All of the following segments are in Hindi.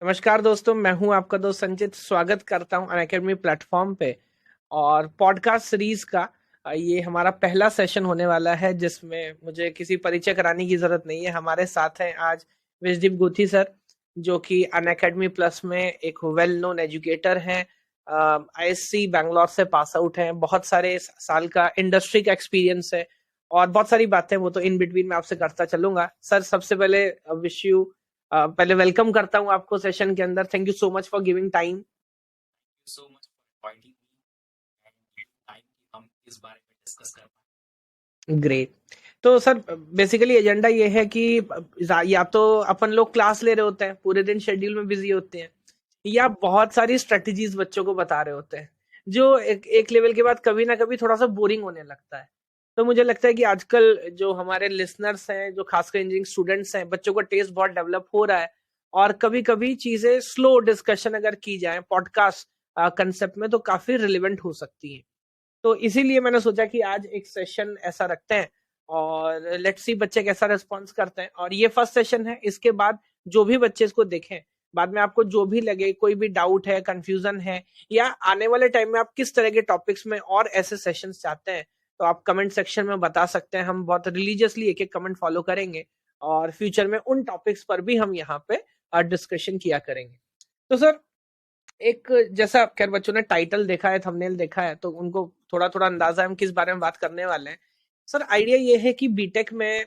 नमस्कार दोस्तों, मैं हूं आपका दोस्त संचित। स्वागत करता हूं अनअकैडमी प्लेटफॉर्म पे और पॉडकास्ट सीरीज का। ये हमारा पहला सेशन होने वाला है जिसमें मुझे किसी परिचय कराने की जरूरत नहीं है। हमारे साथ हैं आज विजदीप गुथी सर, जो कि अनअकैडमी प्लस में एक वेल नोन एजुकेटर हैं। आईएससी बैंगलोर से पास आउट हैं, बहुत सारे साल का इंडस्ट्री का एक्सपीरियंस है और बहुत सारी बातें वो तो इन बिटवीन में आपसे करता चलूंगा। सर, सबसे पहले विश यू पहले वेलकम करता हूं आपको सेशन के अंदर। Thank you so much for giving time. So much for inviting me and time कि हम इस बारे में डिस्कस कर पाए। ग्रेट। तो सर, बेसिकली एजेंडा ये है कि या तो अपन लोग क्लास ले रहे होते हैं, पूरे दिन शेड्यूल में बिजी होते हैं, या बहुत सारी स्ट्रेटजीज बच्चों को बता रहे होते हैं, जो एक लेवल के बाद कभी ना कभी थोड़ा सा बोरिंग होने लगता है। तो मुझे लगता है कि आजकल जो हमारे लिसनर्स हैं, जो खासकर इंजीनियरिंग स्टूडेंट्स हैं, बच्चों का टेस्ट बहुत डेवलप हो रहा है और कभी कभी चीजें स्लो डिस्कशन अगर की जाए पॉडकास्ट कंसेप्ट में तो काफी रिलेवेंट हो सकती है। तो इसीलिए मैंने सोचा कि आज एक सेशन ऐसा रखते हैं और लेट्स सी बच्चे कैसा रिस्पॉन्स करते हैं। और ये फर्स्ट सेशन है, इसके बाद जो भी बच्चे इसको देखें, बाद में आपको जो भी लगे, कोई भी डाउट है, कंफ्यूजन है, या आने वाले टाइम में आप किस तरह के टॉपिक्स में और ऐसे सेशंस चाहते हैं, तो आप कमेंट सेक्शन में बता सकते हैं। हम बहुत रिलीजियसली एक एक कमेंट फॉलो करेंगे और फ्यूचर में उन टॉपिक्स पर भी हम यहाँ पे डिस्कशन किया करेंगे। तो सर, एक जैसा खैर बच्चों ने टाइटल देखा है, थंबनेल देखा है, तो उनको थोड़ा थोड़ा अंदाजा है हम किस बारे में बात करने वाले हैं। सर, आइडिया ये है कि बीटेक में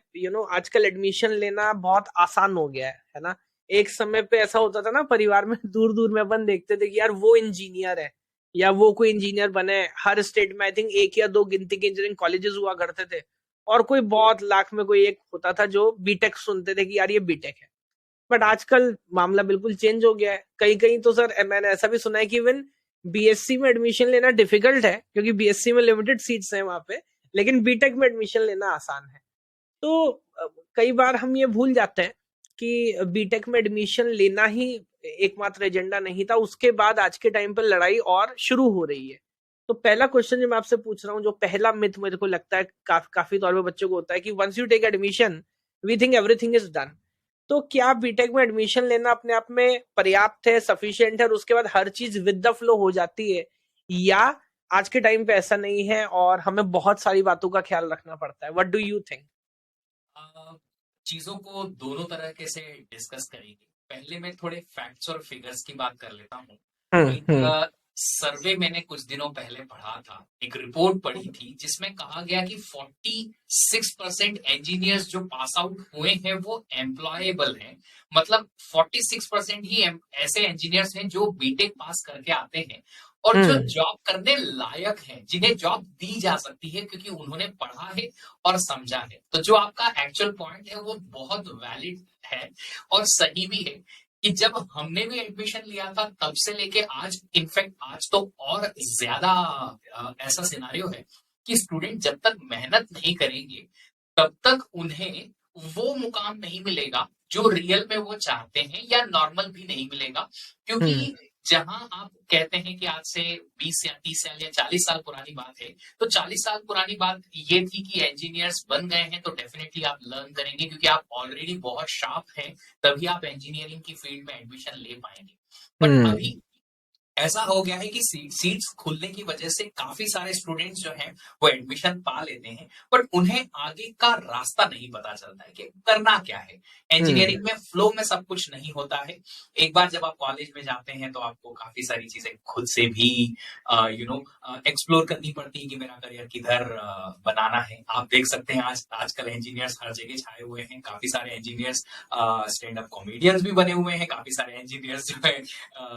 आजकल एडमिशन लेना बहुत आसान हो गया है ना। एक समय पे ऐसा होता था ना, परिवार में दूर दूर में अपन देखते थे कि यार वो इंजीनियर है या वो कोई इंजीनियर बने। हर स्टेट में आई थिंक एक या दो गिनती के इंजीनियरिंग कॉलेजेस हुआ करते थे और कोई बहुत लाख में कोई एक होता था जो बीटेक सुनते थे कि यार ये बीटेक है। बट आजकल मामला बिल्कुल चेंज हो गया है। कहीं कहीं तो सर मैंने ऐसा भी सुना है कि इवन बीएससी में एडमिशन लेना डिफिकल्ट है, क्योंकि बीएससी में लिमिटेड सीट्स हैं वहां पे, लेकिन बीटेक में एडमिशन लेना आसान है। तो कई बार हम ये भूल जाते हैं कि बीटेक में एडमिशन लेना ही एकमात्र एजेंडा नहीं था। उसके बाद आज के टाइम पर लड़ाई और शुरू हो रही है। तो पहला क्वेश्चन जो मैं आपसे पूछ रहा हूँ, जो पहला मिथ मेरे को लगता है काफी तौर पे बच्चों को होता है कि once you take admission we think everything is done. तो क्या बीटेक में एडमिशन लेना अपने आप में पर्याप्त है, सफिशिएंट है और उसके बाद हर चीज विद द फ्लो हो जाती है, या आज के टाइम पे ऐसा नहीं है और हमें बहुत सारी बातों का ख्याल रखना पड़ता है? What do you think? चीजों को दोनों तरह के से डिस्कस करेंगे। पहले मैं थोड़े फैक्ट्स और फिगर्स की बात कर लेता हूँ। एक हम्म। सर्वे मैंने कुछ दिनों पहले पढ़ा था, एक रिपोर्ट पढ़ी थी जिसमें कहा गया कि 46% इंजीनियर्स जो पास आउट हुए हैं वो एम्प्लॉयबल हैं। मतलब 46% ही ऐसे इंजीनियर्स हैं जो बीटेक पास करके आते हैं और जो हम्म। जॉब करने लायक हैं, जिन्हें जॉब दी जा सकती है क्योंकि उन्होंने पढ़ा है और समझा है। तो जो आपका एक्चुअल पॉइंट है वो बहुत वैलिड है और सही भी है कि जब हमने भी एडमिशन लिया था तब से लेके आज, इनफैक्ट आज तो और ज्यादा ऐसा सिनारियो है कि स्टूडेंट जब तक मेहनत नहीं करेंगे तब तक उन्हें वो मुकाम नहीं मिलेगा जो रियल में वो चाहते हैं, या नॉर्मल भी नहीं मिलेगा। हम्म। क्योंकि जहां आप कहते हैं कि आज से 20 या 30 साल या 40 साल पुरानी बात है, तो 40 साल पुरानी बात ये थी कि इंजीनियर्स बन गए हैं तो डेफिनेटली आप लर्न करेंगे क्योंकि आप ऑलरेडी बहुत शार्प हैं, तभी आप इंजीनियरिंग की फील्ड में एडमिशन ले पाएंगे। बट हम्म। अभी ऐसा हो गया है कि सीट्स खुलने की वजह से काफी सारे स्टूडेंट्स जो हैं वो एडमिशन पा लेते हैं, बट उन्हें आगे का रास्ता नहीं पता चलता है कि करना क्या है। हम्म। इंजीनियरिंग में फ्लो में सब कुछ नहीं होता है। एक बार जब आप कॉलेज में जाते हैं तो आपको काफी सारी चीजें खुद से भी एक्सप्लोर करनी पड़ती है कि मेरा करियर किधर बनाना है। आप देख सकते हैं आजकल इंजीनियर्स हर जगह छाए हुए हैं। काफी सारे इंजीनियर्स स्टैंड अप कॉमेडियंस भी बने हुए हैं, काफी सारे इंजीनियर्स जो है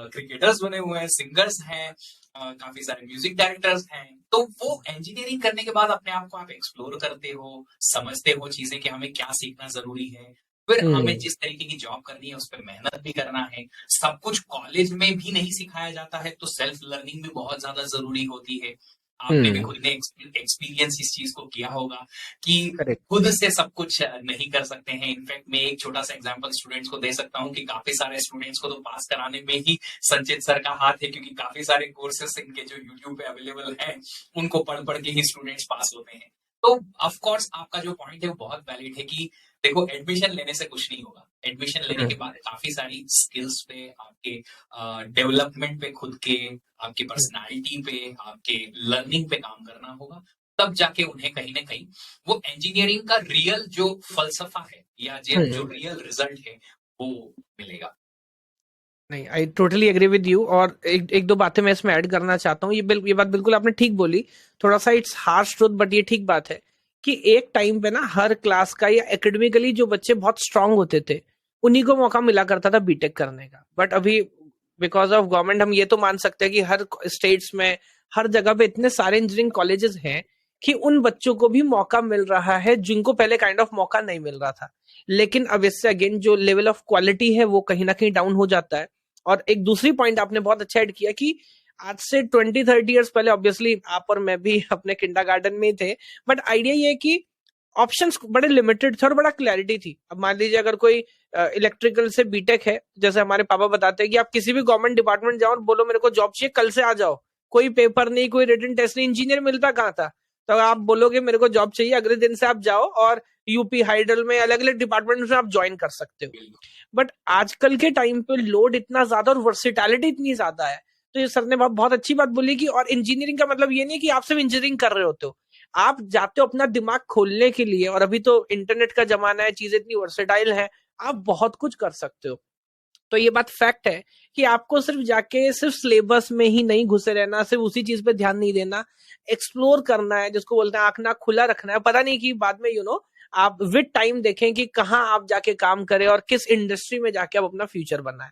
क्रिकेटर्स बने हुए हैं, सिंगर्स हैं, काफी सारे म्यूजिक डायरेक्टर्स हैं। तो वो इंजीनियरिंग करने के बाद अपने आप को आप एक्सप्लोर करते हो, समझते हो चीजें कि हमें क्या सीखना जरूरी है, फिर हमें हम्म। जिस तरीके की जॉब करनी है उस पर मेहनत भी करना है। सब कुछ कॉलेज में भी नहीं सिखाया जाता है, तो सेल्फ लर्निंग भी बहुत ज्यादा जरूरी होती है। आपने भी हम्म। खुद ने एक्सपीरियंस इस चीज को किया होगा कि करेक्ट। खुद से सब कुछ नहीं कर सकते हैं। इनफैक्ट मैं एक छोटा सा एग्जांपल स्टूडेंट्स को दे सकता हूँ कि काफी सारे स्टूडेंट्स को तो पास कराने में ही संचित सर का हाथ है, क्योंकि काफी सारे कोर्सेस इनके जो यूट्यूब पे अवेलेबल हैं उनको पढ़ पढ़ के ही स्टूडेंट्स पास होते हैं। तो ऑफ कोर्स आपका जो पॉइंट है वो बहुत वैलिड है कि देखो एडमिशन लेने से कुछ नहीं होगा, एडमिशन लेने के बाद काफी सारी स्किल्स पे, आपके डेवलपमेंट पे, खुद के आपकी पर्सनालिटी पे, आपके लर्निंग पे काम करना होगा, तब जाके उन्हें कहीं ना कहीं वो इंजीनियरिंग का रियल जो फलसफा है या जो रियल रिजल्ट है वो मिलेगा। नहीं, I totally agree with you. और एक दो बातें मैं इसमें ऐड करना चाहता हूँ। ये बात बिल्कुल आपने ठीक बोली। थोड़ा सा इट्स हार्श ट्रुथ, बट ये ठीक बात है कि एक टाइम पे ना हर क्लास का या एकेडमिकली जो बच्चे बहुत स्ट्रांग होते थे उन्हीं को मौका मिला करता था बीटेक करने का। बट अभी बिकॉज ऑफ गवर्नमेंट हम ये तो मान सकते हैं कि हर स्टेट्स में हर जगह पे इतने सारे इंजीनियरिंग कॉलेजेस हैं कि उन बच्चों को भी मौका मिल रहा है जिनको पहले काइंड ऑफ मौका नहीं मिल रहा था। लेकिन अब इससे अगेन जो लेवल ऑफ क्वालिटी है वो कहीं ना कहीं डाउन हो जाता है। और एक दूसरी पॉइंट आपने बहुत अच्छा ऐड किया कि आज से 20-30 इयर्स पहले ऑब्वियसली आप और मैं भी अपने किंडरगार्टन में ही थे, बट आइडिया ये है कि ऑप्शंस बड़े लिमिटेड थे और बड़ा क्लैरिटी थी। अब मान लीजिए अगर कोई इलेक्ट्रिकल से बीटेक है, जैसे हमारे पापा बताते हैं कि आप किसी भी गवर्नमेंट डिपार्टमेंट जाओ और बोलो मेरे को जॉब चाहिए, कल से आ जाओ, कोई पेपर नहीं, कोई रिटन टेस्ट नहीं। इंजीनियर मिलता कहाँ था? तो आप बोलोगे मेरे को जॉब चाहिए, अगले दिन से आप जाओ और यूपी हाइडल में अलग अलग डिपार्टमेंट में आप ज्वाइन कर सकते हो। बट आजकल के टाइम पे लोड इतना ज्यादा और वर्सिटैलिटी इतनी ज्यादा है। तो ये सर ने बहुत अच्छी बात बोली कि और इंजीनियरिंग का मतलब ये नहीं कि आप सिर्फ इंजीनियरिंग कर रहे होते हो, आप जाते हो अपना दिमाग खोलने के लिए। और अभी तो इंटरनेट का जमाना है, चीजें इतनी वर्सेटाइल है, आप बहुत कुछ कर सकते हो। तो ये बात फैक्ट है कि आपको सिर्फ जाके सिर्फ सिलेबस में ही नहीं घुसे रहना, सिर्फ उसी चीज पे ध्यान नहीं देना, एक्सप्लोर करना है, जिसको बोलते हैं आंख नाक खुला रखना है। पता नहीं कि बाद में आप विद टाइम देखें कि कहाँ आप जाके काम करें और किस इंडस्ट्री में जाके आप अपना फ्यूचर बनाए।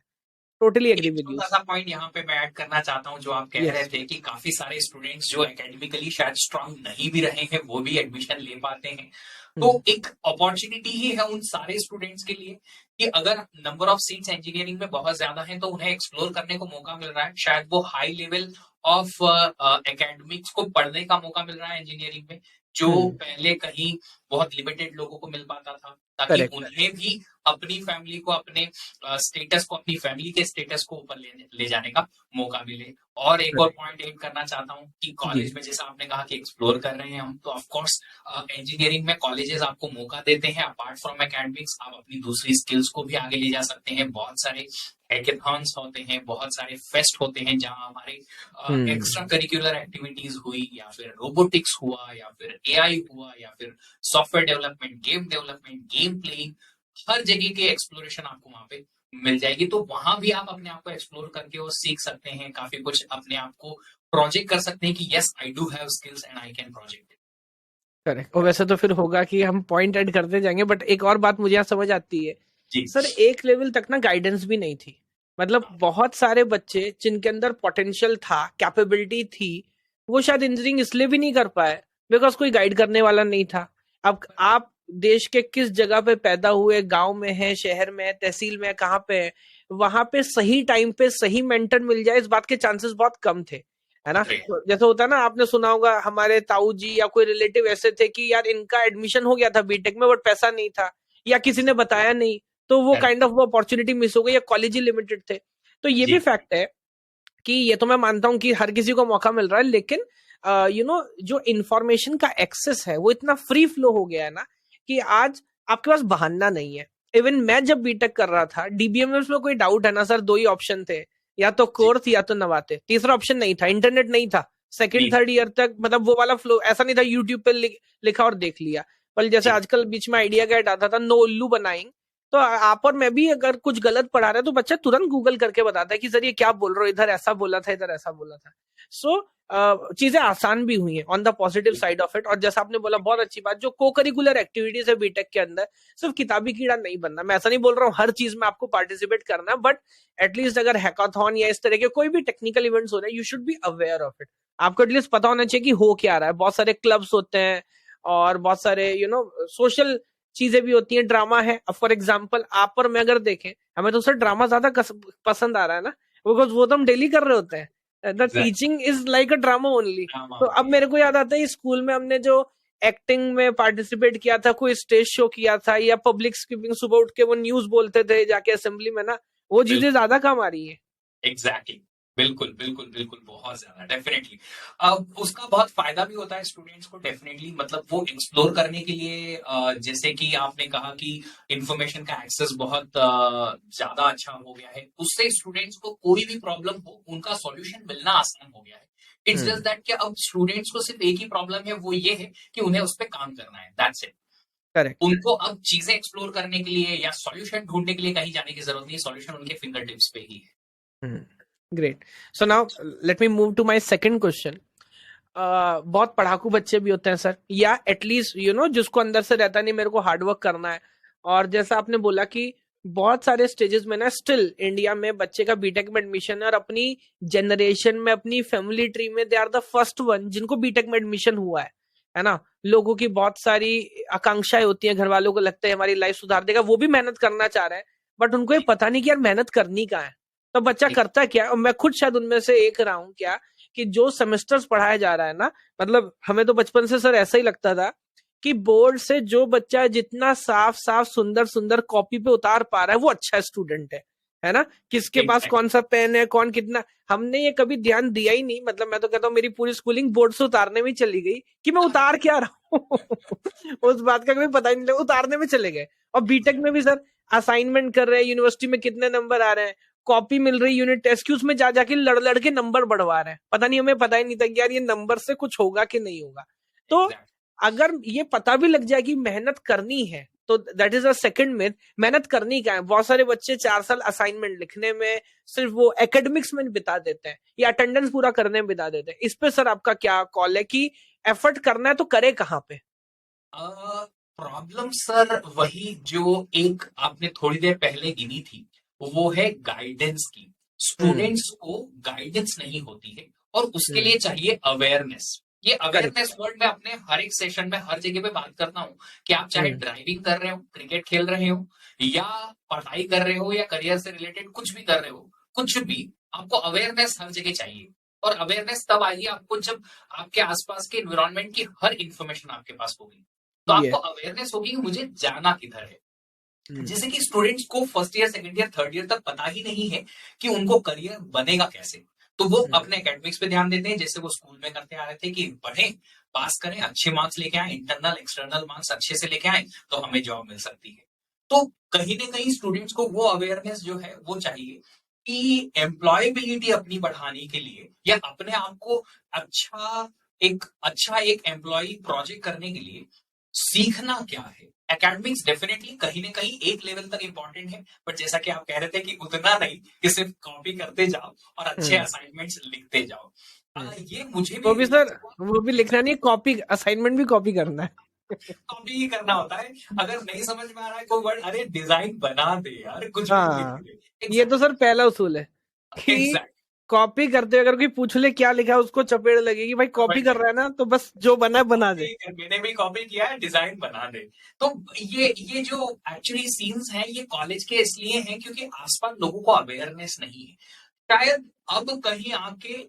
Totally agree with you. छोटा सा पॉइंट यहाँ पे मैं ऐड करना चाहता हूँ, जो आप कह रहे थे कि काफी सारे स्टूडेंट्स जो एकेडमिकली शायद स्ट्रांग नहीं भी रहे हैं वो भी एडमिशन ले पाते हैं। तो एक अपॉर्चुनिटी ही है उन सारे स्टूडेंट्स के लिए कि अगर नंबर ऑफ सीट्स इंजीनियरिंग में बहुत ज्यादा हैं तो उन्हें एक्सप्लोर करने को मौका मिल रहा है। शायद वो हाई लेवल ऑफ एकेडमिक्स को पढ़ने का मौका मिल रहा है इंजीनियरिंग में, जो पहले कहीं बहुत लिमिटेड लोगों को मिल पाता था, ताकि उन्हें भी अपनी फैमिली को, अपने स्टेटस को, अपनी फैमिली के स्टेटस को ऊपर ले जाने का मौका मिले। और एक और पॉइंट ऐड करना चाहता हूँ कि कॉलेज में जैसा आपने कहा कि एक्सप्लोर कर रहे हैं हम, तो ऑफ कोर्स इंजीनियरिंग में कॉलेजेस आपको मौका देते हैं, अपार्ट फ्रॉम एकेडमिक्स आप अपनी दूसरी स्किल्स को भी आगे ले जा सकते हैं। बहुत सारे हैकेथॉन्स होते हैं, बहुत सारे फेस्ट होते हैं जहां हमारे एक्स्ट्रा करिकुलर एक्टिविटीज हुई, या फिर रोबोटिक्स हुआ, या फिर एआई हुआ, या फिर software development, game development, game playing, हर जगह के एक्सप्लोरेशन आपको वहां पे मिल जाएगी। तो वहां भी आप अपने आप को एक्सप्लोर करके और सीख सकते हैं, काफी कुछ अपने आप को प्रोजेक्ट कर सकते हैं कि yes I do have skills and I can project. Correct. और वैसे तो फिर होगा कि हम पॉइंट ऐड करते जाएंगे, बट एक और बात मुझे यहाँ समझ आती है सर, एक लेवल तक ना गाइडेंस भी नहीं थी। मतलब बहुत सारे बच्चे जिनके अंदर पोटेंशियल था, कैपेबिलिटी थी, वो शायद इंजीनियरिंग इसलिए भी नहीं कर पाए बिकॉज कोई गाइड करने वाला नहीं था। अब आप देश के किस जगह पे पैदा हुए, गांव में है, शहर में है, तहसील में है, कहाँ पे है, वहां पे सही टाइम पे सही मेंटर मिल जाए इस बात के चांसेस बहुत कम थे, है ना। जैसे होता है ना, आपने सुना होगा हमारे ताऊ जी या कोई रिलेटिव ऐसे थे कि यार इनका एडमिशन हो गया था बीटेक में बट पैसा नहीं था या किसी ने बताया नहीं, तो वो काइंड ऑफ वो अपॉर्चुनिटी मिस हो गई, या कॉलेज ही लिमिटेड थे। तो ये भी फैक्ट है कि ये तो मैं मानता हूं कि हर किसी को मौका मिल रहा है, लेकिन जो इंफॉर्मेशन का एक्सेस है वो इतना फ्री फ्लो हो गया है ना कि आज आपके पास बहाना नहीं है। इवन मैं जब बीटेक कर रहा था, डीबीएमएस में कोई डाउट है ना सर, दो ही ऑप्शन थे, या तो कोर्स या तो नवाते, तीसरा ऑप्शन नहीं था, इंटरनेट नहीं था। सेकंड थर्ड ईयर तक मतलब वो वाला फ्लो ऐसा नहीं था यूट्यूब पे लिखा और देख लिया। पर जैसे आजकल बीच में आइडिया गेट आता था, नो उल्लू बनाएंगे, तो आप और मैं भी अगर कुछ गलत पढ़ा रहे हैं तो बच्चा तुरंत गूगल करके बताता है कि सर ये क्या बोल रहे हो, इधर ऐसा बोला था, इधर ऐसा बोला था। सो चीजें आसान भी हुई हैं on the positive side of it. और जैसा आपने बोला, बहुत अच्छी बात, जो को करिकुलर एक्टिविटीज है बीटेक के अंदर, सिर्फ किताबी कीड़ा नहीं बनना। मैं ऐसा नहीं बोल रहा हूँ हर चीज में आपको पार्टिसिपेट करना, बट एटलीस्ट अगर हैकाथॉन या इस तरह के कोई भी टेक्निकल इवेंट्स हो रहे हैं, you should be aware of it. आपको एटलीस्ट पता होना चाहिए कि हो क्या रहा है। बहुत सारे क्लब्स होते हैं और बहुत सारे सोशल चीजें भी होती हैं, ड्रामा है। फॉर एग्जाम्पल आप और मैं अगर देखें, हमें तो सर ड्रामा ज्यादा पसंद आ रहा है ना, बिकॉज वो तो हम डेली कर रहे होते हैं। The teaching is like a drama only. तो अब मेरे को याद आता है स्कूल में हमने जो एक्टिंग में पार्टिसिपेट किया था, कोई स्टेज शो किया था, या पब्लिक स्पीकिंग, सुबह उठ के वो न्यूज बोलते थे जाके असेंबली में ना, वो चीजें ज्यादा काम आ रही है। एग्जैक्टली। बिल्कुल, बिल्कुल, बिल्कुल, बहुत ज़्यादा डेफ़िनेटली। उसका बहुत फ़ायदा भी होता है स्टूडेंट्स को डेफ़िनेटली, मतलब वो एक्सप्लोर करने के लिए जैसे कि आपने कहा कि इन्फॉर्मेशन का एक्सेस बहुत ज़्यादा अच्छा हो गया है। उससे स्टूडेंट्स को कोई भी प्रॉब्लम हो, उनका सॉल्यूशन मिलना आसान हो गया है। इट्स जस्ट दैट कि अब स्टूडेंट्स को सिर्फ़ एक ही प्रॉब्लम है, वो ये है कि उन्हें उस पे काम करना है, दैट्स इट। करेक्ट। उनको अब चीज़ें एक्सप्लोर करने के लिए या सॉल्यूशन ढूँढने के लिए कहीं जाने की ज़रूरत नहीं है, सॉल्यूशन उनके फिंगर टिप्स पे ही है। Great. So now let me move to my second question. बहुत पढ़ाकू बच्चे भी होते हैं सर, या एटलीस्ट जिसको अंदर से रहता नहीं मेरे को हार्डवर्क करना है, और जैसा आपने बोला कि बहुत सारे स्टेजेस में ना स्टिल इंडिया में बच्चे का बीटेक में एडमिशन है, और अपनी जनरेशन में अपनी फैमिली ट्री में they are the first one जिनको बीटेक में एडमिशन हुआ है ना। लोगों की बहुत सारी आकांक्षाएं होती हैं, घर वालों को लगता है हमारी लाइफ सुधार देगा, वो भी मेहनत करना चाह रहे हैं, बट उनको ये पता नहीं कि यार मेहनत करनी कहाँ है। तो बच्चा करता क्या, और मैं खुद शायद उनमें से एक रहा हूँ क्या, कि जो सेमेस्टर्स पढ़ाया जा रहा है ना, मतलब हमें तो बचपन से सर ऐसा ही लगता था कि बोर्ड से जो बच्चा जितना साफ साफ सुंदर सुंदर कॉपी पे उतार पा रहा है वो अच्छा स्टूडेंट है ना। किसके पास एग्ज़ैक्टली। कौन सा पेन है, कौन कितना, हमने ये कभी ध्यान दिया ही नहीं। मतलब मैं तो कहता हूँ मेरी पूरी स्कूलिंग बोर्ड से उतारने में ही चली गई कि मैं उतार क्या रहा हूँ। उस बात का कभी पता ही नहीं लगा, उतारने में चले गए। और बीटेक में भी सर असाइनमेंट कर रहे हैं, यूनिवर्सिटी में कितने नंबर आ रहे हैं, कॉपी मिल रही यूनिट टेस्ट की, उसमें जा जाके लड़ लड़ के नंबर बढ़वा रहे हैं, पता नहीं, हमें पता ही नहीं था कि यार ये नंबर से कुछ होगा कि नहीं होगा। तो एग्ज़ैक्टली। अगर ये पता भी लग जाए कि मेहनत करनी है, तो that is a second myth. मेहनत करनी क्या है, बहुत सारे बच्चे 4 साल असाइनमेंट लिखने में, सिर्फ वो एकेडमिक्स में बिता देते हैं, या अटेंडेंस पूरा करने में बिता देते हैं। इस पे सर आपका क्या कॉल है कि एफर्ट करना है तो करे कहाँ पे? प्रॉब्लम सर वही जो एक आपने थोड़ी देर पहले गिनी थी, वो है गाइडेंस की। हम्म। स्टूडेंट्स को गाइडेंस नहीं होती है और उसके हम्म। लिए चाहिए अवेयरनेस। ये करेक्ट। अवेयरनेस वर्ड मैं अपने हर एक सेशन में हर जगह पे बात करता हूँ कि आप चाहे हम्म। ड्राइविंग कर रहे हो, क्रिकेट खेल रहे हो, या पढ़ाई कर रहे हो, या करियर से रिलेटेड कुछ भी कर रहे हो, कुछ भी, आपको अवेयरनेस हर जगह चाहिए। और अवेयरनेस तब आएगी आपको जब आपके आसपास के एनवायरनमेंट की हर इंफॉर्मेशन आपके पास होगी, तो आपको ये। अवेयरनेस होगी कि मुझे जाना किधर है। हम्म। जैसे कि स्टूडेंट्स को first year, second year, third year तक पता ही नहीं है कि उनको करियर बनेगा कैसे। तो वो हम्म। अपने एकेडमिक्स पे ध्यान देते हैं, जैसे वो स्कूल में करते आ रहे थे कि पढ़ें, पास करें, अच्छे मार्क्स लेके आए, इंटरनल एक्सटर्नल मार्क्स अच्छे से लेके आए, तो हमें जॉब मिल सकती है। तो कहीं ना कहीं स्टूडेंट्स को वो अवेयरनेस जो है वो चाहिए कि एम्प्लॉयबिलिटी अपनी बढ़ाने के लिए, या अपने आप को अच्छा एक एम्प्लॉय प्रोजेक्ट करने के लिए सीखना क्या है। एकेडमिक्स डेफिनेटली कहीं ना कहीं एक लेवल तक इंपॉर्टेंट है, बट जैसा कि आप कह रहे थे कि उतना नहीं कि सिर्फ कॉपी करते जाओ और अच्छे हम्म। असाइनमेंट्स लिखते जाओ। हम्म। ये मुझे भी वो भी रियलाइज सर, हुआ। वो भी लिखना नहीं, कॉपी, असाइनमेंट भी कॉपी करना है। कॉपी ही करना होता है। अगर नहीं समझ में आ रहा है कोई वर्ड, अरे डिजाइन बना दे यार, कुछ भी लिख हाँ, दे। ये तो सर पहला उसूल है कि एग्जैक्ट। कॉपी करते हुए अगर कोई पूछ ले क्या लिखा है, उसको चपेड़ लगेगी, भाई कॉपी कर रहा है ना, तो बस जो बना है बना दे। मैंने भी कॉपी किया है, डिजाइन बना दे। तो ये जो एक्चुअली सीन्स हैं, ये कॉलेज के इसलिए हैं क्योंकि आसपास लोगों को अवेयरनेस नहीं है। शायद अब कहीं आके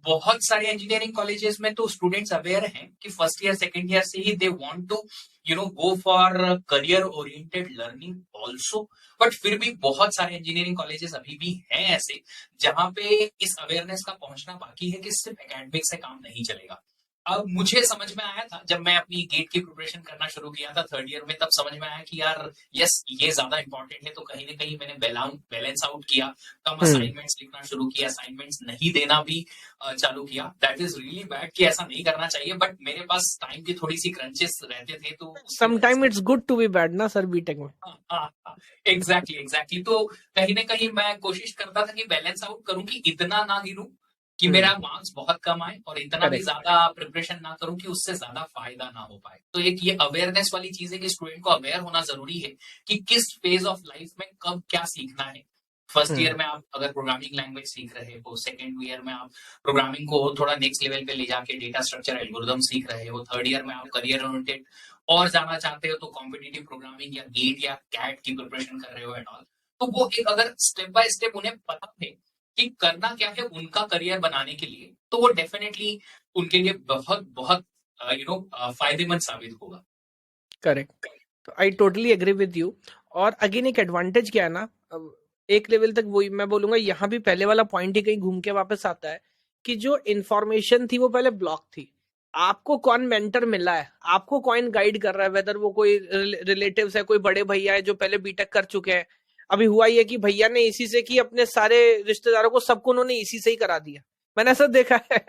बहुत सारे इंजीनियरिंग कॉलेजेस में तो स्टूडेंट्स अवेयर हैं कि फर्स्ट ईयर सेकंड ईयर से ही they want to go for career oriented learning also. But फिर भी बहुत सारे इंजीनियरिंग कॉलेजेस अभी भी हैं ऐसे जहां पे इस अवेयरनेस का पहुंचना बाकी है कि सिर्फ एकेडमिक से काम नहीं चलेगा। अब मुझे समझ में आया था जब मैं अपनी गेट की प्रिपरेशन करना शुरू किया था थर्ड ईयर में, तब समझ में आया कि यार यस, ये ज्यादा इंपॉर्टेंट है। तो कहीं ना कहीं मैंने बैलेंस आउट किया, कम हम्म। असाइनमेंट्स लिखना शुरू किया, असाइनमेंट्स नहीं देना भी चालू किया। दैट इज रियली बैड कि ऐसा नहीं करना चाहिए, बट मेरे पास टाइम की थोड़ी सी क्रंचेस रहते थे, तो उसकी वजह समटाइम से। It's good to be bad ना सर, बीटेक में। हाँ, हाँ, हाँ, एग्जैक्टली एग्जैक्टली। तो कहीं ना कहीं मैं कोशिश करता था कि बैलेंस आउट करूं, कि इतना ना गिरूं कि मेरा हम्म। मार्क्स बहुत कम आए, और इतना भी करेक्ट। ज्यादा प्रिपरेशन ना करूं कि उससे ज्यादा फायदा ना हो पाए। तो एक ये अवेयरनेस वाली चीज है कि स्टूडेंट को अवेयर होना जरूरी है कि किस फेज ऑफ लाइफ में कब क्या सीखना है। फर्स्ट ईयर हम्म। में आप अगर प्रोग्रामिंग लैंग्वेज सीख रहे हो, सेकंड ईयर में आप प्रोग्रामिंग को थोड़ा नेक्स्ट लेवल पे ले जाके डेटा स्ट्रक्चर एल्गोरिदम सीख रहे हो, थर्ड ईयर में आप करियर ओरिएंटेड और जाना चाहते हो तो कॉम्पिटिटिव प्रोग्रामिंग या गेट या कैट की प्रिपरेशन कर रहे हो एंड ऑल। तो वो एक अगर स्टेप बाय स्टेप उन्हें पता है कि करना क्या है उनका करियर बनाने के लिए, तो वो डेफिनेटली उनके लिए बहुत बहुत फायदेमंद साबित होगा। करेक्ट। तो I totally agree with you. और अगेन एक एडवांटेज क्या है ना, एक लेवल तक वही मैं बोलूंगा, यहाँ भी पहले वाला पॉइंट ही कहीं घूम के वापस आता है कि जो इन्फॉर्मेशन थी वो पहले ब्लॉक थी। आपको कौन मेंटर मिला है, आपको कौन गाइड कर रहा है, वेदर वो कोई रिलेटिव्स है, कोई बड़े भैया है जो पहले बीटेक कर चुके हैं। अभी हुआ ये कि भैया ने इसी से की, अपने सारे रिश्तेदारों को सबको उन्होंने इसी से ही करा दिया। मैंने ऐसा देखा है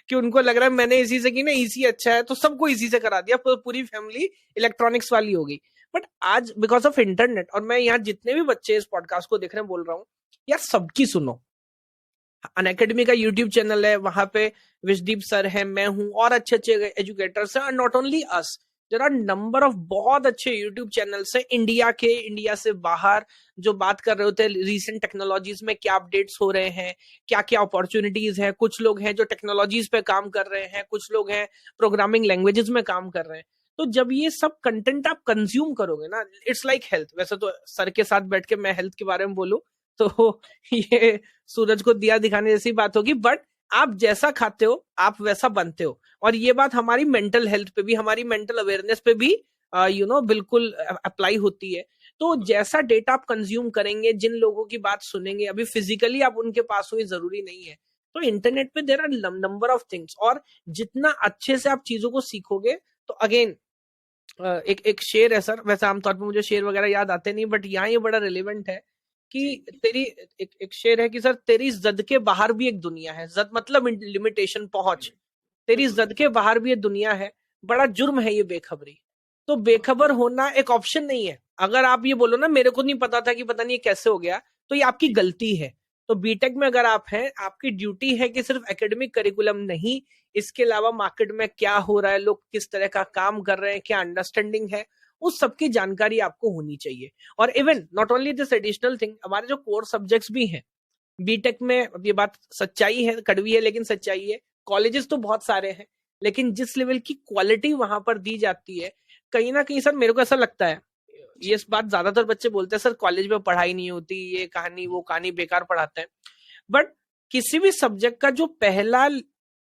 कि उनको लग रहा है मैंने इसी से की ना, इसी अच्छा है, तो सबको इसी से करा दिया, पूरी फैमिली इलेक्ट्रॉनिक्स वाली हो गई। बट आज बिकॉज ऑफ इंटरनेट, और मैं यहाँ जितने भी बच्चे इस पॉडकास्ट को देख रहे हैं बोल रहा हूँ, यार सबकी सुनो। अनअकैडमी का यूट्यूब चैनल है, वहां पे विशदीप सर है, मैं हूँ, और अच्छे अच्छे एजुकेटर्स हैं, not only us, there are number of बहुत अच्छे यूट्यूब चैनल्स हैं इंडिया के, इंडिया से बाहर, जो बात कर रहे होते हैं रीसेंट टेक्नोलॉजीज में क्या अपडेट्स हो रहे हैं, क्या क्या अपॉर्चुनिटीज है। कुछ लोग हैं जो टेक्नोलॉजीज पे काम कर रहे हैं, कुछ लोग हैं प्रोग्रामिंग लैंग्वेजेस में काम कर रहे हैं। तो जब ये सब कंटेंट आप कंज्यूम करोगे ना, इट्स लाइक हेल्थ। वैसे तो सर के साथ बैठ के मैं हेल्थ के बारे में बोलूं तो ये सूरज को दिया दिखाने जैसी बात होगी, बट आप जैसा खाते हो आप वैसा बनते हो। और ये बात हमारी मेंटल हेल्थ पे भी, हमारी मेंटल अवेयरनेस पे भी बिल्कुल अप्लाई होती है। तो जैसा डेटा आप कंज्यूम करेंगे, जिन लोगों की बात सुनेंगे, अभी फिजिकली आप उनके पास हो ये जरूरी नहीं है। तो इंटरनेट पे there are number of things, और जितना अच्छे से आप चीजों को सीखोगे, तो अगेन एक एक शेर है सर, वैसे आमतौर पे मुझे शेर वगैरह याद आते नहीं, बट यहाँ ये बड़ा रिलेवेंट है कि तेरी, एक शेर है कि सर तेरी जद के बाहर भी एक दुनिया है। जद मतलब लिमिटेशन, पहुंच। तेरी जद के बाहर भी एक दुनिया है, बड़ा जुर्म है ये बेखबरी। तो बेखबर होना एक ऑप्शन नहीं है। अगर आप ये बोलो ना मेरे को नहीं पता था कि पता नहीं ये कैसे हो गया, तो ये आपकी गलती है। तो बीटेक में अगर आप हैं, आपकी ड्यूटी है कि सिर्फ एकेडमिक करिकुलम नहीं, इसके अलावा मार्केट में क्या हो रहा है, लोग किस तरह का काम कर रहे हैं, क्या अंडरस्टैंडिंग है, उस सबकी जानकारी आपको होनी चाहिए। और even not only this additional thing, हमारे जो कोर सब्जेक्ट्स भी हैं बीटेक में, अब ये बात सच्चाई है, कड़वी है लेकिन सच्चाई है, कॉलेजेस तो बहुत सारे हैं, लेकिन जिस लेवल की क्वालिटी वहां पर दी जाती है, कहीं ना कहीं सर मेरे को ऐसा लगता है, ये बात ज्यादातर बच्चे बोलते हैं सर कॉलेज में पढ़ाई नहीं होती, ये कहानी वो कहानी, बेकार पढ़ाते हैं। बट किसी भी सब्जेक्ट का जो पहला